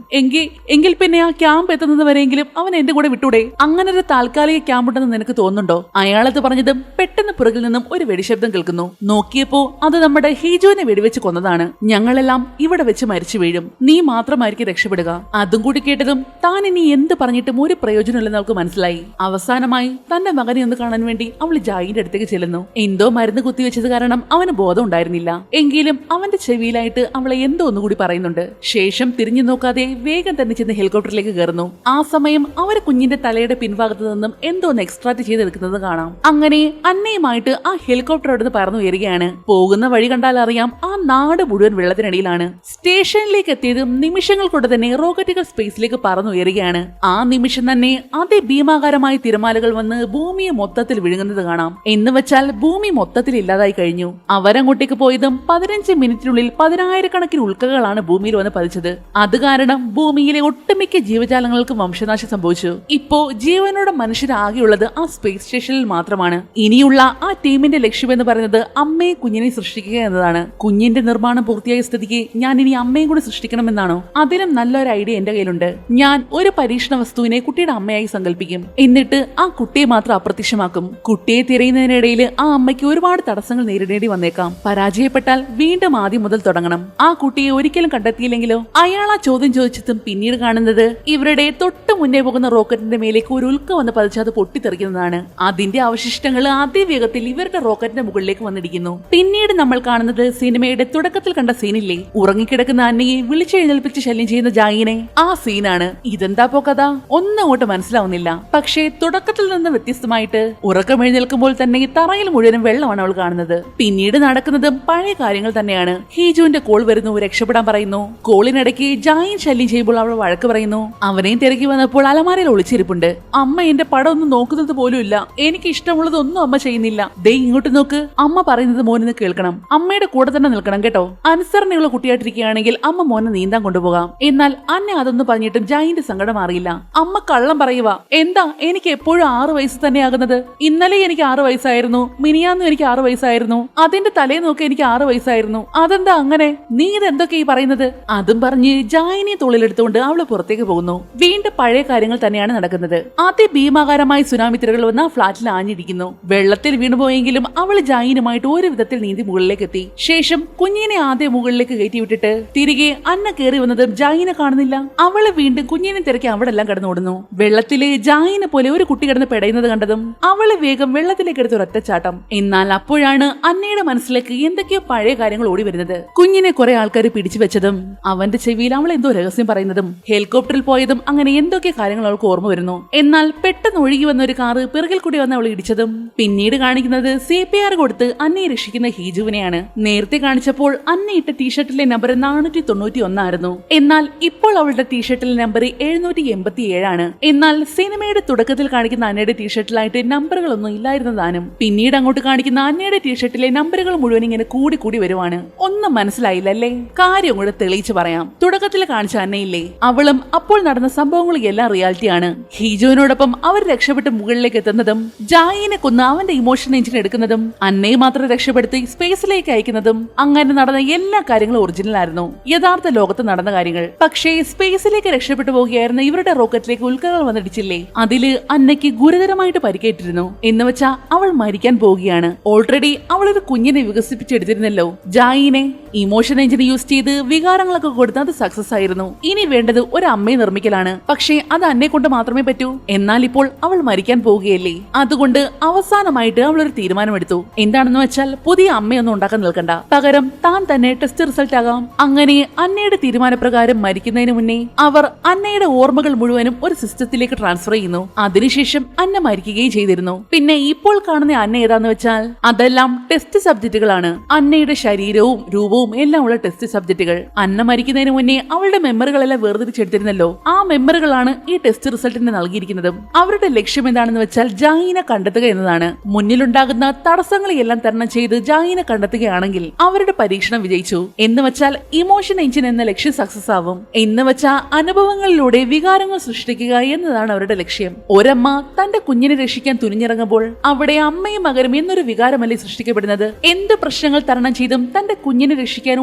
എങ്കിൽ പിന്നെ ആ ക്യാമ്പ് എത്തുന്നത് വരെയെങ്കിലും അവൻ എന്റെ കൂടെ വിട്ടൂടെ? അങ്ങനെ ഒരു താൽക്കാലിക ക്യാമ്പ് ഉണ്ടെന്ന് നിനക്ക് തോന്നുന്നുണ്ടോ? അയാളത് പറഞ്ഞതും പെട്ടെന്ന് പുറകിൽ നിന്നും ഒരു വെടിശബ്ദം കേൾക്കുന്നു. നോക്കിയപ്പോ അത് നമ്മുടെ ഹീജോനെ വെടിവെച്ച് കൊന്നതാണ്. ഞങ്ങളെല്ലാം ഇവിടെ വെച്ച് മരിച്ചു വീഴും, നീ മാത്രമായിരിക്കും രക്ഷപ്പെടുക. അതും കൂടി കേട്ടതും താൻ ഇനി എന്ത് പറഞ്ഞിട്ടും ഒരു പ്രയോജനമില്ലെന്ന് അവൾക്ക് മനസ്സിലായി. അവസാനമായി തന്റെ മകനെ ഒന്ന് കാണാൻ വേണ്ടി അവൾ ജായിന്റെ അടുത്തേക്ക് ചെല്ലുന്നു. എന്തോ മരുന്ന് കുത്തിവെച്ചത് കാരണം അവന് ബോധം ഉണ്ടായിരുന്നില്ല. എങ്കിലും അവന്റെ ചെവിയിലായിട്ട് അവളെ എന്തോ ഒന്നുകൂടി പറയുന്നുണ്ട്. ശേഷം തിരിഞ്ഞു നോക്കാതെ വേഗം തന്നെ ചെന്ന് ഹെലികോപ്റ്ററിലേക്ക് കയറുന്നു. ആ സമയം അവർ കുഞ്ഞിന്റെ തലയുടെ പിൻഭാഗത്ത് നിന്നും എന്തോ ഒന്ന് എക്സ്ട്രാക്ട് ചെയ്തെടുക്കുന്നത് കാണാം. അങ്ങനെ അന്നയുമായിട്ട് ആ ഹെലികോപ്റ്റർ അവിടെ പറന്നു ഉയരുകയാണ്. പോകുന്ന വഴി കണ്ടാൽ അറിയാം ആ നാട് മുഴുവൻ വെള്ളത്തിനടിയിലാണ്. സ്റ്റേഷനിലേക്ക് എത്തിയതും നിമിഷങ്ങൾ കൊണ്ട് തന്നെ റോക്കറ്റുകൾ സ്പേസിലേക്ക് പറന്നു ഉയരുകയാണ്. ആ നിമിഷം തന്നെ അതിഭീമാകാരമായ തിരമാലകൾ വന്ന് ഭൂമിയെ മൊത്തത്തിൽ വിഴുങ്ങുന്നത് കാണാം. എന്ന് വെച്ചാൽ ഭൂമി മൊത്തത്തിൽ ഇല്ലാതായി കഴിഞ്ഞു. അവരങ്ങോട്ടേക്ക് പോയതും 15 മിനിറ്റിനുള്ളിൽ 10,000-കണക്കിന് ഉൽക്കകളാണ് ഭൂമിയിൽ വന്ന് പതിച്ചത്. അത് കാരണം ഭൂമിയിലെ ഒട്ടുമിക്ക ജീവജാലങ്ങൾക്ക് വംശനാശം സംഭവിച്ചു. ഇപ്പോ ജീവനോടെ മനുഷ്യരാകെയുള്ളത് ആ സ്പേസ് സ്റ്റേഷനിൽ മാത്രമാണ്. ഇനിയുള്ള ആ ടീമിന്റെ ലക്ഷ്യമെന്ന് പറയുന്നത് അമ്മയെ കുഞ്ഞിനെ സൃഷ്ടിക്കുക എന്നതാണ്. കുഞ്ഞിന്റെ നിർമ്മാണം പൂർത്തിയായ സ്ഥിതിക്ക് ഞാൻ ഇനി അമ്മയും കൂടി സൃഷ്ടിക്കണമെന്നാണോ? അതിലും നല്ലൊരു ഐഡിയ എന്റെ കയ്യിലുണ്ട്. ഞാൻ ഒരു പരീക്ഷണ വസ്തുവിനെ കുട്ടിയുടെ അമ്മയായി സങ്കല്പിക്കും. എന്നിട്ട് ആ കുട്ടിയെ മാത്രം അപ്രത്യക്ഷമാക്കും. കുട്ടിയെ തിരയുന്നതിനിടയിൽ ആ അമ്മയ്ക്ക് ഒരുപാട് തടസ്സങ്ങൾ നേരിടേണ്ടി വന്നേക്കാം. പരാജയപ്പെട്ടാൽ വീണ്ടും ആദ്യം മുതൽ തുടങ്ങണം. ആ കുട്ടിയെ ഒരിക്കലും കണ്ടെത്തിയില്ലെങ്കിലോ? അയാൾ ആ ചോദ്യം ചോദിച്ചതും പിന്നീട് കാണുന്നത് ഇവരുടെ തൊട്ട് മുന്നേ പോകുന്ന റോക്കറ്റിന്റെ മേലേക്ക് ഒരു ഉൽക്ക വന്ന് പതിച്ച് അത് പൊട്ടിത്തെറിക്കുന്നതാണ്. അതിന്റെ അവശിഷ്ടങ്ങൾ അതിവേഗത്തിൽ ഇവരുടെ റോക്കറ്റിന്റെ മുകളിലേക്ക് വന്നിടിക്കുന്നു. പിന്നീട് നമ്മൾ കാണുന്നത് സിനിമയുടെ തുടക്കത്തിൽ കണ്ട സീനില്ലേ, ഉറങ്ങിക്കിടക്കുന്ന അന്നയെ വിളിച്ചെഴുന്നേൽപ്പിച്ച് ശല്യം ചെയ്യുന്ന ജായിനെ? ആ സീനാണ്. ഇതെന്താ പോ കഥ? ഒന്നും അങ്ങോട്ട് മനസ്സിലാവുന്നില്ല. പക്ഷേ തുടക്കത്തിൽ നിന്ന് വ്യത്യസ്തമായിട്ട് ഉറക്കം എഴുന്നേൽക്കുമ്പോൾ തന്നെ തറയിൽ മുഴുവനും വെള്ളമാണ് അവൾ കാണുന്നത്. പിന്നീട് നടക്കുന്നതും പഴയ കാര്യങ്ങൾ തന്നെയാണ്. ഹീജുവിന്റെ കോൾ വരുന്നു, രക്ഷപ്പെടാൻ പറയുന്നു. കോളിനിടയ്ക്ക് ജായിൻ ശല്യം ചെയ്യുമ്പോൾ അവൾ വഴക്ക് പറയുന്നു. അവനെയും തിരക്കി വന്നപ്പോൾ അലമാരയിൽ ഒളിച്ചിരിപ്പുണ്ട്. അമ്മ എന്റെ പടം ഒന്നും നോക്കുന്നത് പോലും ഇല്ല, എനിക്ക് ഇഷ്ടമുള്ളതൊന്നും അമ്മ ചെയ്യുന്നില്ല. ദേ ഇങ്ങോട്ട് നോക്ക്, അമ്മ പറയുന്നത് മോനിന്ന് കേൾക്കണം, അമ്മയുടെ കൂടെ തന്നെ നിൽക്കണം കേട്ടോ. അനുസരണയുള്ള കുട്ടിയായിട്ടിരിക്കുകയാണെങ്കിൽ അമ്മ മോനെ നീന്താൻ കൊണ്ടുപോകാം. എന്നാൽ അന്നെ അതൊന്നും പറഞ്ഞിട്ടും ജായിന്റെ സങ്കടം മാറിയില്ല. അമ്മ കള്ളം പറയുക. എന്താ, എനിക്ക് എപ്പോഴും 6 വയസ്സ് തന്നെയാകുന്നത്? ഇന്നലെ എനിക്ക് 6 വയസ്സായിരുന്നു, മിനിയാന്നും എനിക്ക് 6 വയസ്സായിരുന്നു, അതിന്റെ തലേ നോക്കി എനിക്ക് 6 വയസ്സായിരുന്നു. അതെന്താ അങ്ങനെ? നീ ഇതെന്തൊക്കെ ഈ പറയുന്നത്? അതും പറഞ്ഞ് ജായിനെ തോളിലെടുത്തുകൊണ്ട് അവള് പുറത്തേക്ക് പോകുന്നു. വീണ്ടും പഴയ കാര്യങ്ങൾ തന്നെയാണ് നടക്കുന്നത്. അതിഭീമാകാരമായ സുനാമി തിരകൾ വന്ന ഫ്ളാറ്റിൽ ആഞ്ഞിരിക്കുന്നു. വെള്ളത്തിൽ വീണുപോയെങ്കിലും അവള് ജായിനുമായിട്ട് ഒരു വിധത്തിൽ നീന്തി മുകളിലേക്ക് എത്തി. ശേഷം കുഞ്ഞിനെ ആദ്യം മുകളിലേക്ക് കയറ്റി വിട്ടിട്ട് തിരികെ അന്ന കയറി വന്നതും ജായിനെ കാണുന്നില്ല. അവള് വീണ്ടും കുഞ്ഞിനെ തിരക്കി അവിടെ എല്ലാം കിടന്നോടുന്നു. വെള്ളത്തില് ജായിനെ പോലെ ഒരു കുട്ടി കിടന്ന് പെടയുന്നത് കണ്ടതും അവള് വേഗം വെള്ളത്തിലേക്ക് എടുത്ത് ഒരൊറ്റച്ചാട്ടം. എന്നാൽ അപ്പോഴാണ് അന്നയുടെ മനസ്സിലേക്ക് എന്തൊക്കെയോ പഴയ കാര്യങ്ങൾ ഓടി വരുന്നത്. കുഞ്ഞിനെ കുറെ ആൾക്കാർ പിടിച്ചു വെച്ചതും അവന്റെ ചെവിയിൽ അവൾ എന്തോ രഹസ്യം പറയുന്നതും ഹെലികോപ്റ്ററിൽ പോയതും അങ്ങനെ എന്തൊക്കെ കാര്യങ്ങൾ അവൾക്ക് ഓർമ്മ വരുന്നു. എന്നാൽ പെട്ടെന്ന് ഒഴുകി വന്ന ഒരു കാറ് പിറകിൽ കൂടി വന്ന് അവൾ ഇടിച്ചതും പിന്നീട് കാണിക്കുന്നത് CPR കൊടുത്ത് അന്നയെ രക്ഷിക്കുന്ന ഹീജുവിനെയാണ്. നേരത്തെ കാണിച്ചപ്പോൾ അന്ന ഇട്ട ടീഷർട്ടിലെ നമ്പർ 491 ആയിരുന്നു. എന്നാൽ ഇപ്പോൾ അവളുടെ ടീഷർട്ടിലെ നമ്പർ 787 ആണ്. എന്നാൽ സിനിമയുടെ തുടക്കത്തിൽ കാണിക്കുന്ന അന്നയുടെ ടീഷർട്ടിലായിട്ട് നമ്പറുകളൊന്നും ഇല്ലായിരുന്നതാനും. പിന്നീട് അങ്ങോട്ട് കാണിക്കുന്ന അന്നയുടെ ടീഷർട്ടിലെ നമ്പറുകൾ മുഴുവൻ ഇങ്ങനെ കൂടി കൂടി വരുവാണ്. ഒന്നും മനസ്സിലായില്ലല്ലേ? കാര്യം കൂടെ തെളിയിച്ച് പറയാം. തുടക്കത്തിൽ കാണിച്ച അന്നയില്ലേ, അവളും അപ്പോൾ നടന്ന സംഭവങ്ങളും എല്ലാം റിയാലിറ്റിയാണ്. ഹീജോനോടൊപ്പം അവർ രക്ഷപ്പെട്ട് മുകളിലേക്ക് എത്തുന്നതും ജായിനെ കൊന്ന് അവന്റെ ഇമോഷൻ എഞ്ചിൻ എടുക്കുന്നതും അന്നയെ മാത്രം രക്ഷപ്പെടുത്തി സ്പേസിലേക്ക് അയക്കുന്നതും അങ്ങനെ നടന്ന എല്ലാ കാര്യങ്ങളും ഒറിജിനൽ ആയിരുന്നു, യഥാർത്ഥ ലോകത്ത് നടന്ന കാര്യങ്ങൾ. പക്ഷേ സ്പേസിലേക്ക് രക്ഷപ്പെട്ടു പോകുകയായിരുന്ന ഇവരുടെ റോക്കറ്റിലേക്ക് ഉൽക്കകൾ വന്നിടിച്ചില്ലേ, അതില് അന്നയ്ക്ക് ഗുരുതരമായിട്ട് പരിക്കേറ്റിരുന്നു. എന്ന് വെച്ചാ അവൾ മരിക്കാൻ പോവുകയാണ്. ഓൾറെഡി അവൾ ഒരു കുഞ്ഞിനെ വികസിപ്പിച്ചെടുത്തിരുന്നല്ലോ. ജായിനെ ഇമോഷൻ എഞ്ചിൻ യൂസ് ചെയ്ത് വികാരങ്ങളൊക്കെ കൊടുത്ത് അത് സക്സസ് ആയിരുന്നു. ഇനി വേണ്ടത് ഒരു അമ്മയെ നിർമ്മിക്കലാണ്. പക്ഷേ അത് അന്നെ കൊണ്ട് മാത്രമേ പറ്റൂ. എന്നാൽ ഇപ്പോൾ അവൾ മരിക്കാൻ പോവുകയല്ലേ. അതുകൊണ്ട് അവസാനമായിട്ട് അവൾ ഒരു തീരുമാനമെടുത്തു. എന്താണെന്ന് വെച്ചാൽ പുതിയ അമ്മയൊന്നും ഉണ്ടാക്കാൻ നിൽക്കണ്ട, പകരം താൻ തന്നെ ടെസ്റ്റ് റിസൾട്ട് ആകാം. അങ്ങനെ അന്നയുടെ തീരുമാനപ്രകാരം മരിക്കുന്നതിന് മുന്നേ അവർ അന്നയുടെ ഓർമ്മകൾ മുഴുവനും ഒരു സിസ്റ്റത്തിലേക്ക് ട്രാൻസ്ഫർ ചെയ്യുന്നു. അതിനുശേഷം അന്ന മരിക്കുകയും ചെയ്തിരുന്നു. പിന്നെ ഇപ്പോൾ കാണുന്ന അന്ന ഏതാന്ന് വെച്ചാൽ അതെല്ലാം ടെസ്റ്റ് സബ്ജക്റ്റുകളാണ്. അന്നയുടെ ശരീരവും രൂപവും എല്ലാം ഉള്ള ടെസ്റ്റ് സബ്ജക്റ്റുകൾ. അന്ന മരിക്കുന്നതിന് മുന്നേ അവളുടെ മെമ്മറികളെല്ലാം വേർതിരിച്ചെടുത്തിരുന്നല്ലോ. ആ മെമ്മറികളാണ് ഈ ടെസ്റ്റ് റിസൾട്ടിന് നൽകിയിരിക്കുന്നതും. അവരുടെ ലക്ഷ്യം എന്താണെന്ന് വെച്ചാൽ ജായിനെ കണ്ടെത്തുക എന്നതാണ്. മുന്നിലുണ്ടാകുന്ന തടസ്സങ്ങളെല്ലാം തരണം ചെയ്ത് ജായിനെ കണ്ടെത്തുകയാണെങ്കിൽ അവരുടെ പരീക്ഷണം വിജയിച്ചു എന്ന് വെച്ചാൽ ഇമോഷൻ എഞ്ചിൻ എന്ന ലക്ഷ്യം സക്സസ് ആവും. എന്ന് വെച്ചാൽ അനുഭവങ്ങളിലൂടെ വികാരങ്ങൾ സൃഷ്ടിക്കുക എന്നതാണ് അവരുടെ ലക്ഷ്യം. ഒരമ്മ തന്റെ കുഞ്ഞിനെ രക്ഷിക്കാൻ തുനിഞ്ഞിറങ്ങുമ്പോൾ അവിടെ അമ്മയും മകനും എന്നൊരു വികാരമല്ലേ സൃഷ്ടിക്കപ്പെടുന്നത്. എന്ത് പ്രശ്നങ്ങൾ തരണം ചെയ്തും തന്റെ കുഞ്ഞിനെ രക്ഷിക്കാൻ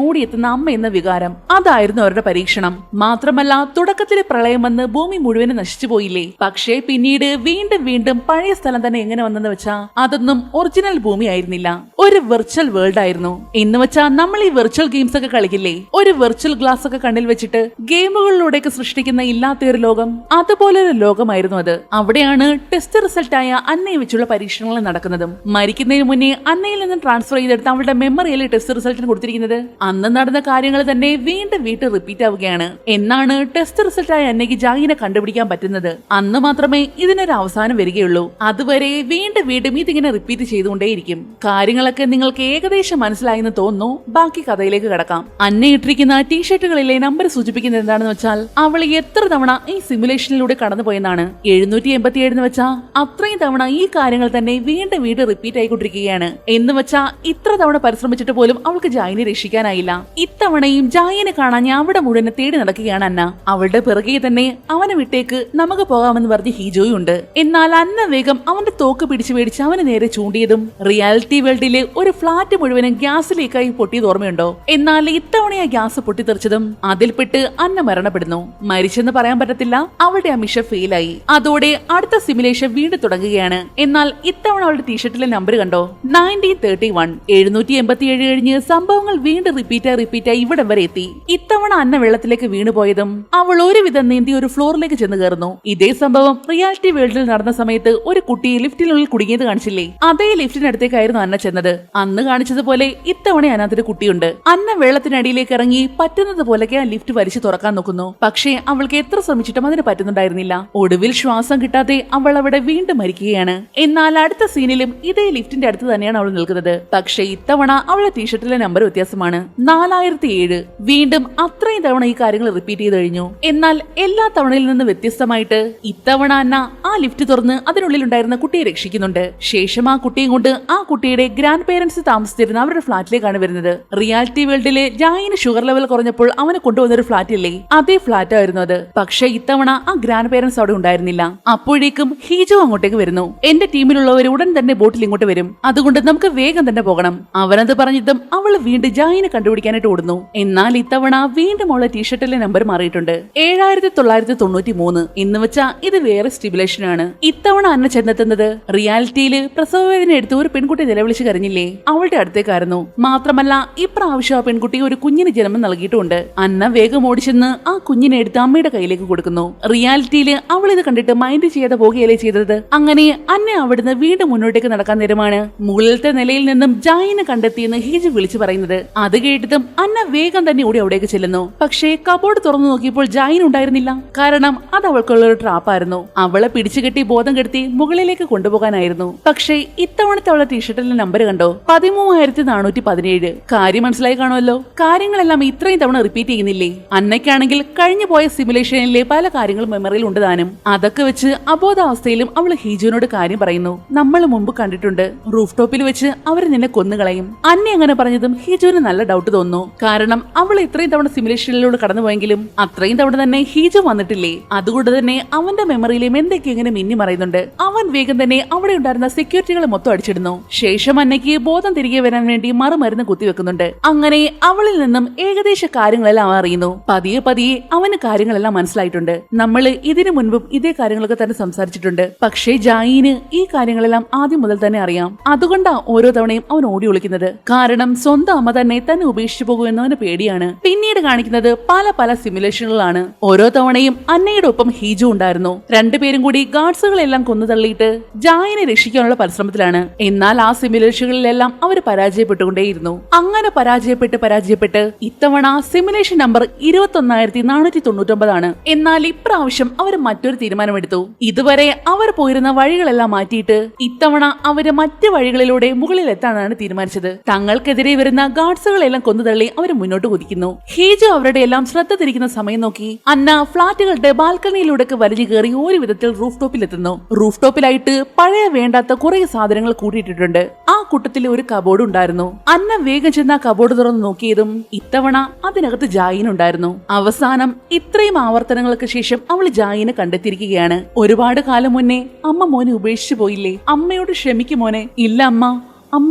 ഓടിയെത്തുന്ന അമ്മ എന്ന വികാരം, അതായിരുന്നു അവരുടെ പരീക്ഷണം. മാത്രമല്ല തുടക്കത്തിലെ പ്രളയം വന്ന് ഭൂമി മുഴുവനും നശിച്ചു പോയില്ലേ. പക്ഷേ പിന്നീട് വീണ്ടും വീണ്ടും പഴയ സ്ഥലം തന്നെ എങ്ങനെ വന്നെന്ന് വെച്ചാ അതൊന്നും ഒറിജിനൽ ഭൂമി ആയിരുന്നില്ല, ഒരു വെർച്വൽ വേൾഡ് ആയിരുന്നു. എന്ന് വെച്ചാൽ നമ്മൾ ഈ വെർച്വൽ ഗെയിംസ് ഒക്കെ കളിക്കില്ലേ, ഒരു വെർച്വൽ ഗ്ലാസ് ഒക്കെ കണ്ണിൽ വെച്ചിട്ട് ഗെയിമുകളിലൂടെയൊക്കെ സൃഷ്ടിക്കുന്ന ഇല്ലാത്തൊരു ലോകം, അതുപോലൊരു ലോകമായിരുന്നു അത്. അവിടെയാണ് ടെസ്റ്റ് റിസൾട്ടായ അന്നയെ വെച്ചുള്ള പരീക്ഷണങ്ങൾ നടക്കുന്നതും. മരിക്കുന്നതിന് മുന്നേ അന്നയിൽ നിന്ന് ട്രാൻസ്ഫർ ചെയ്തെടുത്ത് അവളുടെ മെമ്മറിയിലെ ടെസ്റ്റ് റിസൾട്ടിന് കൊടുത്തിരിക്കുന്നത്. അന്ന് നടന്ന കാര്യങ്ങൾ തന്നെ വീണ്ടും റിപ്പീറ്റ് ആവുകയാണ്. എന്നാണ് ടെസ്റ്റ് റിസൾട്ടായ അന്നയ്ക്ക് ജായിനെ കണ്ടുപിടിക്കാൻ പറ്റുന്നത്. അന്ന് മാത്രമേ ഇതിനൊരു അവസാനം വരികയുള്ളൂ. അതുവരെ വീണ്ടും ഇതിങ്ങനെ റിപ്പീറ്റ് ചെയ്തുകൊണ്ടേയിരിക്കും. കാര്യങ്ങളൊക്കെ നിങ്ങൾക്ക് ഏകദേശം മനസ്സിലായെന്ന് തോന്നുന്നു. ബാക്കി കഥയിലേക്ക് കടക്കാം. അന്ന ഇട്ടിരിക്കുന്ന ടീഷർട്ടുകളിലെ നമ്പർ സൂചിപ്പിക്കുന്നത് എന്താണെന്ന് വെച്ചാൽ അവൾ എത്ര തവണ ഈ സിമുലേഷനിലൂടെ കടന്നുപോയെന്നാണ്. 787 എന്ന് വെച്ചാൽ അത്രയും തവണ ഈ കാര്യങ്ങൾ തന്നെ വീണ്ടും റിപ്പീറ്റ് ആയിക്കൊണ്ടിരിക്കുകയാണ്. എന്ന് വെച്ചാൽ ഇത്ര തവണ പരിശ്രമിച്ചിട്ട് പോലും അവൾക്ക് ജായിനെ രക്ഷിക്കാനായില്ല. ഇത്തവണയും ജായിനെ കാണാൻ അവിടെ മുഴുവൻ തേടി നടക്കുകയാണ് അന്ന. അവളുടെ പിറകെ തന്നെ അവനെ വിട്ടേക്ക് നമുക്ക് പോകാമെന്ന് പറഞ്ഞ് ഹീജോയും ഉണ്ട്. എന്നാൽ അന്ന വേഗം അവന്റെ തോക്ക് പിടിച്ചു മേടിച്ച് അവന് നേരെ ചൂണ്ടിയതും റിയാലിറ്റി വേൾഡിലെ ഒരു ഫ്ലാറ്റ് മുഴുവനും ഗ്യാസ് ലീക്കായി പൊട്ടിയത് ഓർമ്മയുണ്ടോ? എന്നാൽ ഇത്തവണ ആ ഗ്യാസ് പൊട്ടിത്തെറിച്ചതും അതിൽപ്പെട്ട് അന്ന മരണപ്പെടുന്നു. മരിച്ചെന്ന് പറയാൻ പറ്റത്തില്ല, അവളുടെ ആ മിഷൻ ഫെയിലായി. അതോടെ അടുത്ത സിമുലേഷൻ വീണ്ടും തുടങ്ങുകയാണ്. എന്നാൽ ഇത്തവണ അവളുടെ ടീഷർട്ടിലെ നമ്പർ കണ്ടോ, 1931. 787 കഴിഞ്ഞ് സംഭവങ്ങൾ വീണ്ടും റിപ്പീറ്റായി ഇവിടം വരെ എത്തി. ഇത്തവണ അന്ന വെള്ളത്തിലേക്ക് വീണുപോയതും അവൾ ഒരുവിധം നീന്തി ഒരു ഫ്ലോറിലേക്ക് ചെന്ന് കയറുന്നു. ഇതേ സംഭവം റിയാലിറ്റി വേൾഡിൽ നടന്ന സമയത്ത് ഒരു കുട്ടി ലിഫ്റ്റിനുള്ളിൽ കുടുങ്ങിയത് കാണിച്ചില്ലേ, അതേ ലിഫ്റ്റിനടുത്തേക്കായിരുന്നു അന്ന ചെന്നത്. അന്ന് കാണിച്ചതുപോലെ ഇത്തവണ അതിനകത്തൊരു കുട്ടിയുണ്ട്. അന്ന വെള്ളത്തിനടിയിലേക്ക് ഇറങ്ങി പറ്റുന്നത് പോലൊക്കെ ആ ലിഫ്റ്റ് വലിച്ചു തുറക്കാൻ നോക്കുന്നു. പക്ഷേ അവൾക്ക് എത്ര ശ്രമിച്ചിട്ടും അതിന് പറ്റുന്നുണ്ടായിരുന്നില്ല. ഒടുവിൽ ശ്വാസം കിട്ടാതെ അവൾ അവിടെ വീണ്ടും മരിക്കുകയാണ്. എന്നാൽ അടുത്ത സീനിലും ഇതേ ലിഫ്റ്റിന്റെ അടുത്ത് തന്നെയാണ് അവൾ നിൽക്കുന്നത്. പക്ഷേ ഇത്തവണ അവളുടെ ടീഷർട്ടിലെ നമ്പർ വ്യത്യാസമാണ്, 4007. വീണ്ടും അത്രയും തവണ ഈ കാര്യങ്ങൾ റിപ്പീറ്റ് ചെയ്ത് കഴിഞ്ഞു. എന്നാൽ എല്ലാ തവണയിൽ നിന്ന് വ്യത്യസ്തമായിട്ട് ഇത്തവണ അന്ന ആ ലിഫ്റ്റ് തുറന്ന് അതിനുള്ളിൽ ഉണ്ടായിരുന്ന കുട്ടിയെ രക്ഷിക്കുന്നുണ്ട്. ശേഷം ആ കുട്ടിയും കൊണ്ട് ആ കുട്ടിയുടെ ഗ്രാൻഡ് പേരൻസ് താമസിച്ചിരുന്ന അവരുടെ ഫ്ളാറ്റിലേക്കാണ് വരുന്നത്. റിയാലിറ്റി വേൾഡിലെ ജായിന് ഷുഗർ ലെവൽ കുറഞ്ഞപ്പോൾ അവനെ കൊണ്ടുവന്ന ഒരു ഫ്ളാറ്റ് ഇല്ലേ, അതേ ഫ്ളാറ്റ് ആയിരുന്നു അത്. പക്ഷെ ഇത്തവണ ആ ഗ്രാൻഡ് പേരൻസ് അവിടെ ഉണ്ടായിരുന്നില്ല. അപ്പോഴേക്കും ഹീജോ അങ്ങോട്ടേക്ക് വരുന്നു. എന്റെ ടീമിലുള്ളവർ ഉടൻ തന്നെ ബോട്ടിൽ ഇങ്ങോട്ട് വരും, അതുകൊണ്ട് നമുക്ക് വേഗം തന്നെ പോകണം. അവനത് പറഞ്ഞിട്ടും അവൾ വീണ്ടും ജായിനെ കണ്ടുപിടിക്കാനായിട്ട് ഓടുന്നു. എന്നാൽ ഇത്തവണ വീണ്ടും അവളെ ടീഷർട്ടിലെ നമ്പർ മാറിയിട്ടുണ്ട്, 7993. എന്ന് വെച്ചാൽ ഇത് വേറെ സ്റ്റിമുലേഷൻ ആണ്. ഇത്തവണ അന്ന ചെന്നെത്തുന്നത് റിയാലിറ്റിയിൽ പ്രസവവേദന എടുത്ത് ഒരു പെൺകുട്ടി നിലവിളിച്ച് കരഞ്ഞില്ലേ, അവളുടെ അടുത്തേക്കായിരുന്നു. മാത്രമല്ല ഇപ്രാവശ്യം ആ പെൺകുട്ടി ഒരു കുഞ്ഞിന് ജന്മം നൽകിയിട്ടുണ്ട്. അന്ന വേഗം ഓടിച്ചെന്ന് ആ കുഞ്ഞിനെ എടുത്ത് അമ്മയുടെ കയ്യിലേക്ക് കൊടുക്കുന്നു. റിയാലിറ്റിയിൽ അവൾ ഇത് കണ്ടിട്ട് മൈൻഡ് ചെയ്യാതെ പോകുകയല്ലേ ചെയ്തത്. അങ്ങനെ അന്ന അവിടുന്ന് വീണ്ടും മുന്നോട്ടേക്ക് നടക്കാൻ നേരമാണ് മുകളിലത്തെ നിലയിൽ നിന്നും ജായിനെ കണ്ടെത്തിയെന്ന് ഹീജ് വിളിച്ചു പറയുന്നത്. അത് കേട്ടതും അന്ന വേഗം തന്നെ ഓടി അവിടേക്ക് ചെല്ലുന്നു. പക്ഷേ കബോർഡ് തുറന്നു നോക്കിയപ്പോൾ ജായിൻ ഉണ്ടായിരുന്നില്ല. കാരണം അത് അവൾക്കുള്ള ഒരു ട്രാപ്പായിരുന്നു. അവളെ പിടിച്ചുകെട്ടി ബോധം കെടുത്തി മുകളിലേക്ക് കൊണ്ടുപോകാനായിരുന്നു. പക്ഷേ ഇത്തവണത്തെ അവളെ ടീഷർട്ടിലെ നമ്പർ കണ്ടോ, 13417. കാര്യം മനസ്സിലായി കാണുമല്ലോ. കാര്യങ്ങളെല്ലാം ഇത്രയും തവണ റിപ്പീറ്റ് ചെയ്യുന്നില്ലേ. അന്നയ്ക്കാണെങ്കിൽ കഴിഞ്ഞു പോയ സിമുലേഷനിലെ പല കാര്യങ്ങളും മെമ്മറിയിൽ ഉണ്ട് താനും. അതൊക്കെ വെച്ച് അബോധാവസ്ഥയിലും അവൾ ഹീജുവിനോട് കാര്യം പറയുന്നു. നമ്മൾ മുമ്പ് കണ്ടിട്ടുണ്ട്, റൂഫ് ടോപ്പിൽ വെച്ച് അവർ നിന്നെ കൊന്നുകളയും. അന്നെ അങ്ങനെ പറഞ്ഞതും ഹീജുവിന് നല്ല ഡൗട്ട് തോന്നുന്നു. കാരണം അവൾ ഇത്രയും തവണ സിമുലേഷനിലൂടെ കടന്നുപോയെങ്കിലും അത്രയും തവണ തന്നെ ഹീജു വന്നിട്ടില്ലേ. അതുകൊണ്ട് തന്നെ അവന്റെ മെമ്മറിയിലും എന്തൊക്കെ ഇങ്ങനെ മിന്നി മറയുന്നുണ്ട്. അവൻ വേഗം തന്നെ അവിടെ ഉണ്ടായിരുന്ന സെക്യൂരിറ്റികളെ മൊത്തം അടിച്ചിടുന്നു. ശേഷം അന്നയ്ക്ക് അന്നയ്ക്ക് ബോധം തിരികെ വരാൻ വേണ്ടി മറുമരുന്ന് കുത്തിവെക്കുന്നുണ്ട്. അങ്ങനെ അവളിൽ നിന്നും ഏകദേശ കാര്യങ്ങളെല്ലാം അറിയുന്നു. പതിയെ പതിയെ അവന് കാര്യങ്ങളെല്ലാം മനസ്സിലായിട്ടുണ്ട്. നമ്മൾ ഇതിനു മുൻപും ഇതേ കാര്യങ്ങളൊക്കെ തന്നെ സംസാരിച്ചിട്ടുണ്ട്. പക്ഷേ ജായിന് ഈ കാര്യങ്ങളെല്ലാം ആദ്യം മുതൽ തന്നെ അറിയാം. അതുകൊണ്ടാ ഓരോ തവണയും അവൻ ഓടി ഒളിക്കുന്നത്. കാരണം സ്വന്തം അമ്മ തന്നെ ഉപേക്ഷിച്ചു പോകുമെന്ന് അവന് പേടിയാണ്. പിന്നീട് കാണിക്കുന്നത് പല പല സിമുലേഷനുകളാണ്. ഓരോ തവണയും അന്നയുടെ ഒപ്പം ഹീജു ഉണ്ടായിരുന്നു. രണ്ടുപേരും കൂടി ഗാർഡ്സുകളെല്ലാം കൊന്നു തള്ളിയിട്ട് ജായിനെ രക്ഷിക്കാനുള്ള പരിശ്രമത്തിലാണ്. എന്നാൽ ആ സിമുലേഷനുകളിലെല്ലാം അവർ പരാജയപ്പെട്ടുകൊണ്ടേയിരുന്നു. അങ്ങനെ പരാജയപ്പെട്ട് ഇത്തവണ സിമുലേഷൻ നമ്പർ 21,499 എന്നാൽ ഇപ്രാവശ്യം അവർ മറ്റൊരു തീരുമാനമെടുത്തു. ഇതുവരെ അവർ പോയിരുന്ന വഴികളെല്ലാം മാറ്റിയിട്ട് ഇത്തവണ അവര് മറ്റ് വഴികളിലൂടെ മുകളിൽ എത്താനാണ് തീരുമാനിച്ചത്. തങ്ങൾക്കെതിരെ വരുന്ന ഗാർഡ്സുകളെല്ലാം കൊന്നുതള്ളി അവർ മുന്നോട്ട് കുതിക്കുന്നു. ഹീജു അവരുടെ എല്ലാം ശ്രദ്ധ തിരിക്കുന്ന സമയം നോക്കി അന്ന ഫ്ളാറ്റുകളുടെ ബാൽക്കണിയിലൂടെ വലിഞ്ഞു കയറി ഒരു വിധത്തിൽ റൂഫ് ടോപ്പിലെത്തുന്നു. റൂഫ് ടോപ്പിലായിട്ട് പഴയ വേണ്ടാത്ത കുറെ സാധനങ്ങൾ കൂട്ടിയിട്ടിട്ടുണ്ട്. ആ കൂട്ടത്തിൽ ഒരു കബോർഡ് ഉണ്ടായിരുന്നു. അന്ന വേഗം ചെന്ന് ആ കബോർഡ് തുറന്ന് നോക്കിയതും ഇത്തവണ അതിനകത്ത് ജായിൻ ഉണ്ടായിരുന്നു. അവസാനം ഇത്രയും ആവർത്തനങ്ങൾക്ക് ശേഷം അവൾ ജായിനെ കണ്ടെത്തിയിരിക്കുകയാണ്. ഒരുപാട് കാലം മുന്നേ അമ്മ മോനെ ഉപേക്ഷിച്ചു പോയില്ലേ? അമ്മയോട് ക്ഷമിക്കും മോനെ. ഇല്ല അമ്മ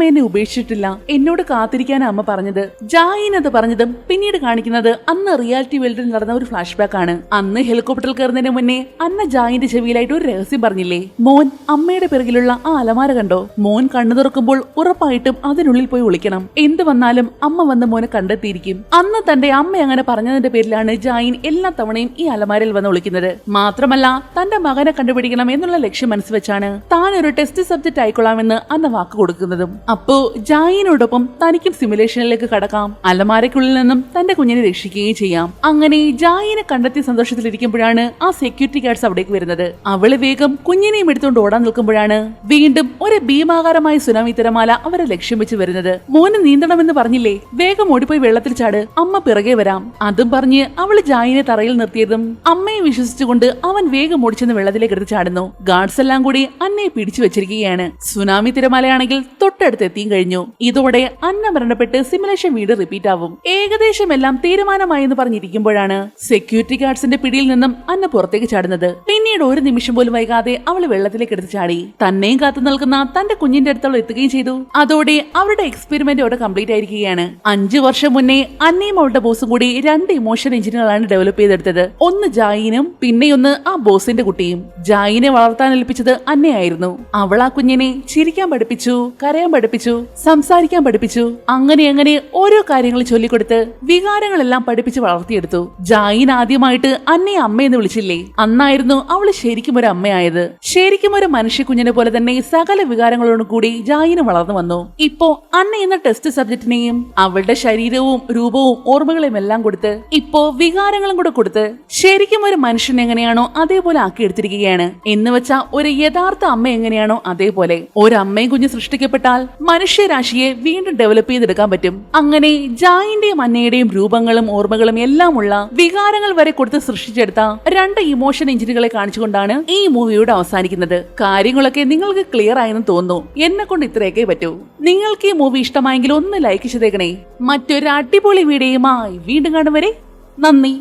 എന്നെ ഉപേക്ഷിച്ചിട്ടില്ല, എന്നോട് കാത്തിരിക്കാനാ അമ്മ പറഞ്ഞത്. ജായിൻ അത് പറഞ്ഞതും പിന്നീട് കാണിക്കുന്നത് അന്ന് റിയാലിറ്റി വേൾഡിൽ നടന്ന ഒരു ഫ്ലാഷ് ബാക്ക് ആണ്. അന്ന് ഹെലികോപ്റ്ററിൽ കയറുന്നതിന് മുന്നേ അന്ന ജായിന്റെ ചെവിയിലായിട്ട് ഒരു രഹസ്യം പറഞ്ഞില്ലേ? മോൻ അമ്മയുടെ പിറകിലുള്ള ആ അലമാര കണ്ടോ? മോൻ കണ്ണു തുറക്കുമ്പോൾ ഉറപ്പായിട്ടും അതിനുള്ളിൽ പോയി ഒളിക്കണം. എന്ത് വന്നാലും അമ്മ വന്ന് മോനെ കണ്ടെത്തിയിരിക്കും. അന്ന് തന്റെ അമ്മ അങ്ങനെ പറഞ്ഞതിന്റെ പേരിലാണ് ജായിൻ എല്ലാ തവണയും ഈ അലമാരയിൽ വന്ന് ഒളിക്കുന്നത്. മാത്രമല്ല തന്റെ മകനെ കണ്ടുപിടിക്കണം എന്നുള്ള ലക്ഷ്യം മനസ്സ് വെച്ചാണ് താൻ ഒരു ടെസ്റ്റ് സബ്ജക്ട് ആയിക്കൊള്ളാമെന്ന് അന്ന് വാക്ക് കൊടുക്കുന്നതും. അപ്പോ ജായിനോടൊപ്പം തനിക്കും സിമുലേഷനിലേക്ക് കടക്കാം. അലമാരയ്ക്കുള്ളിൽ നിന്നും തന്റെ കുഞ്ഞിനെ രക്ഷിക്കുകയും ചെയ്യാം. അങ്ങനെ ജായിനെ കണ്ടെത്തി സന്തോഷത്തിലിരിക്കുമ്പോഴാണ് ആ സെക്യൂരിറ്റി ഗാർഡ്സ് അവിടേക്ക് വരുന്നത്. അവള് വേഗം കുഞ്ഞിനെയും എടുത്തുകൊണ്ട് ഓടാൻ നിൽക്കുമ്പോഴാണ് വീണ്ടും ഒരു ഭീമാകാരമായ സുനാമി തിരമാല അവരെ ലക്ഷ്യം വെച്ച് വരുന്നത്. മോന് നീന്തണമെന്ന് പറഞ്ഞില്ലേ? വേഗം ഓടിപ്പോയി വെള്ളത്തിൽ ചാട്, അമ്മ പിറകെ വരാം. അതും പറഞ്ഞ് അവള് ജായിനെ തറയിൽ നിർത്തിയതും അമ്മയെ വിശ്വസിച്ചുകൊണ്ട് അവൻ വേഗം ഓടിച്ചെന്ന് വെള്ളത്തിലേക്ക് എടുത്ത് ചാടുന്നു. ഗാർഡ്സ് എല്ലാം കൂടി അന്നയെ പിടിച്ചു വെച്ചിരിക്കുകയാണ്. സുനാമി തിരമാലയാണെങ്കിൽ തൊട്ടടുത്ത് എത്തിയും കഴിഞ്ഞു. ഇതോടെ അന്ന മരണപ്പെട്ട് സിമുലേഷൻ വീണ്ടും റിപ്പീറ്റ് ആവും. ഏകദേശം എല്ലാം തീരുമാനമായി എന്ന് പറഞ്ഞിരിക്കുമ്പോഴാണ് സെക്യൂരിറ്റി ഗാർഡ്സിന്റെ പിടിയിൽ നിന്നും അന്ന പുറത്തേക്ക് ചാടുന്നത്. പിന്നീട് ഒരു നിമിഷം പോലും വൈകാതെ അവള് വെള്ളത്തിലേക്ക് എടുത്ത് ചാടി. തന്നെയും കാത്തു നിൽക്കുന്ന തന്റെ കുഞ്ഞിന്റെ അടുത്തോളം എത്തുകയും ചെയ്തു. അതോടെ അവരുടെ എക്സ്പെരിമെന്റ് അവിടെ കംപ്ലീറ്റ് ആയിരിക്കുകയാണ്. 5 വർഷം മുന്നേ അന്നയും അവളുടെ ബോസും കൂടി 2 ഇമോഷൻ എഞ്ചിനുകളാണ് ഡെവലപ്പ് ചെയ്തെടുത്തത്. ഒന്ന് ജായിനും പിന്നെയൊന്ന് ആ ബോസിന്റെ കുട്ടിയും. ജായിനെ വളർത്താൻ ഏൽപ്പിച്ചത് അന്നയായിരുന്നു. അവൾ ആ കുഞ്ഞിനെ ചിരിക്കാൻ പഠിപ്പിച്ചു, കരയാൻ പഠിപ്പിച്ചു, സംസാരിക്കാൻ പഠിപ്പിച്ചു. അങ്ങനെ ഓരോ കാര്യങ്ങൾ ചൊല്ലിക്കൊടുത്ത് വികാരങ്ങളെല്ലാം പഠിപ്പിച്ച് വളർത്തിയെടുത്തു. ജായിൻ ആദ്യമായിട്ട് അന്നയെ അമ്മയെന്ന് വിളിച്ചില്ലേ? അന്നായിരുന്നു അവള് ശരിക്കും ഒരു അമ്മയായത്. ശരിക്കും ഒരു മനുഷ്യ കുഞ്ഞിനെ പോലെ തന്നെ സകല വികാരങ്ങളോടും കൂടി ജായിന് വളർന്നു വന്നു. ഇപ്പോ അന്ന എന്ന ടെസ്റ്റ് സബ്ജക്റ്റിനെയും അവളുടെ ശരീരവും രൂപവും ഓർമ്മകളെയും എല്ലാം കൊടുത്ത് ഇപ്പോ വികാരങ്ങളും കൂടെ കൊടുത്ത് ശരിക്കും ഒരു മനുഷ്യൻ എങ്ങനെയാണോ അതേപോലെ ആക്കിയെടുത്തിരിക്കുകയാണ്. എന്ന് വെച്ചാ ഒരു യഥാർത്ഥ അമ്മ എങ്ങനെയാണോ അതേപോലെ ഒരു അമ്മയും കുഞ്ഞ് സൃഷ്ടിക്കപ്പെട്ടാൽ മനുഷ്യരാശിയെ വീണ്ടും ഡെവലപ്പ് ചെയ്തെടുക്കാൻ പറ്റും. അങ്ങനെ ജായിന്റെയും അന്നയുടെയും രൂപങ്ങളും ഓർമ്മകളും എല്ലാം ഉള്ള വികാരങ്ങൾ വരെ കൊടുത്ത് സൃഷ്ടിച്ചെടുത്ത 2 ഇമോഷൻ എഞ്ചിനുകളെ കാണിച്ചുകൊണ്ടാണ് ഈ മൂവിയുടെ അവസാനിക്കുന്നത്. കാര്യങ്ങളൊക്കെ നിങ്ങൾക്ക് ക്ലിയർ ആയെന്ന് തോന്നുന്നു. എന്നെ കൊണ്ട് ഇത്രയൊക്കെ പറ്റൂ. നിങ്ങൾക്ക് ഈ മൂവി ഇഷ്ടമായെങ്കിൽ ഒന്ന് ലൈക്ക് ചെയ്തേക്കണേ. മറ്റൊരു അടിപൊളി വീഡിയോയുമായി വീണ്ടും കാണും വരെ നന്ദി.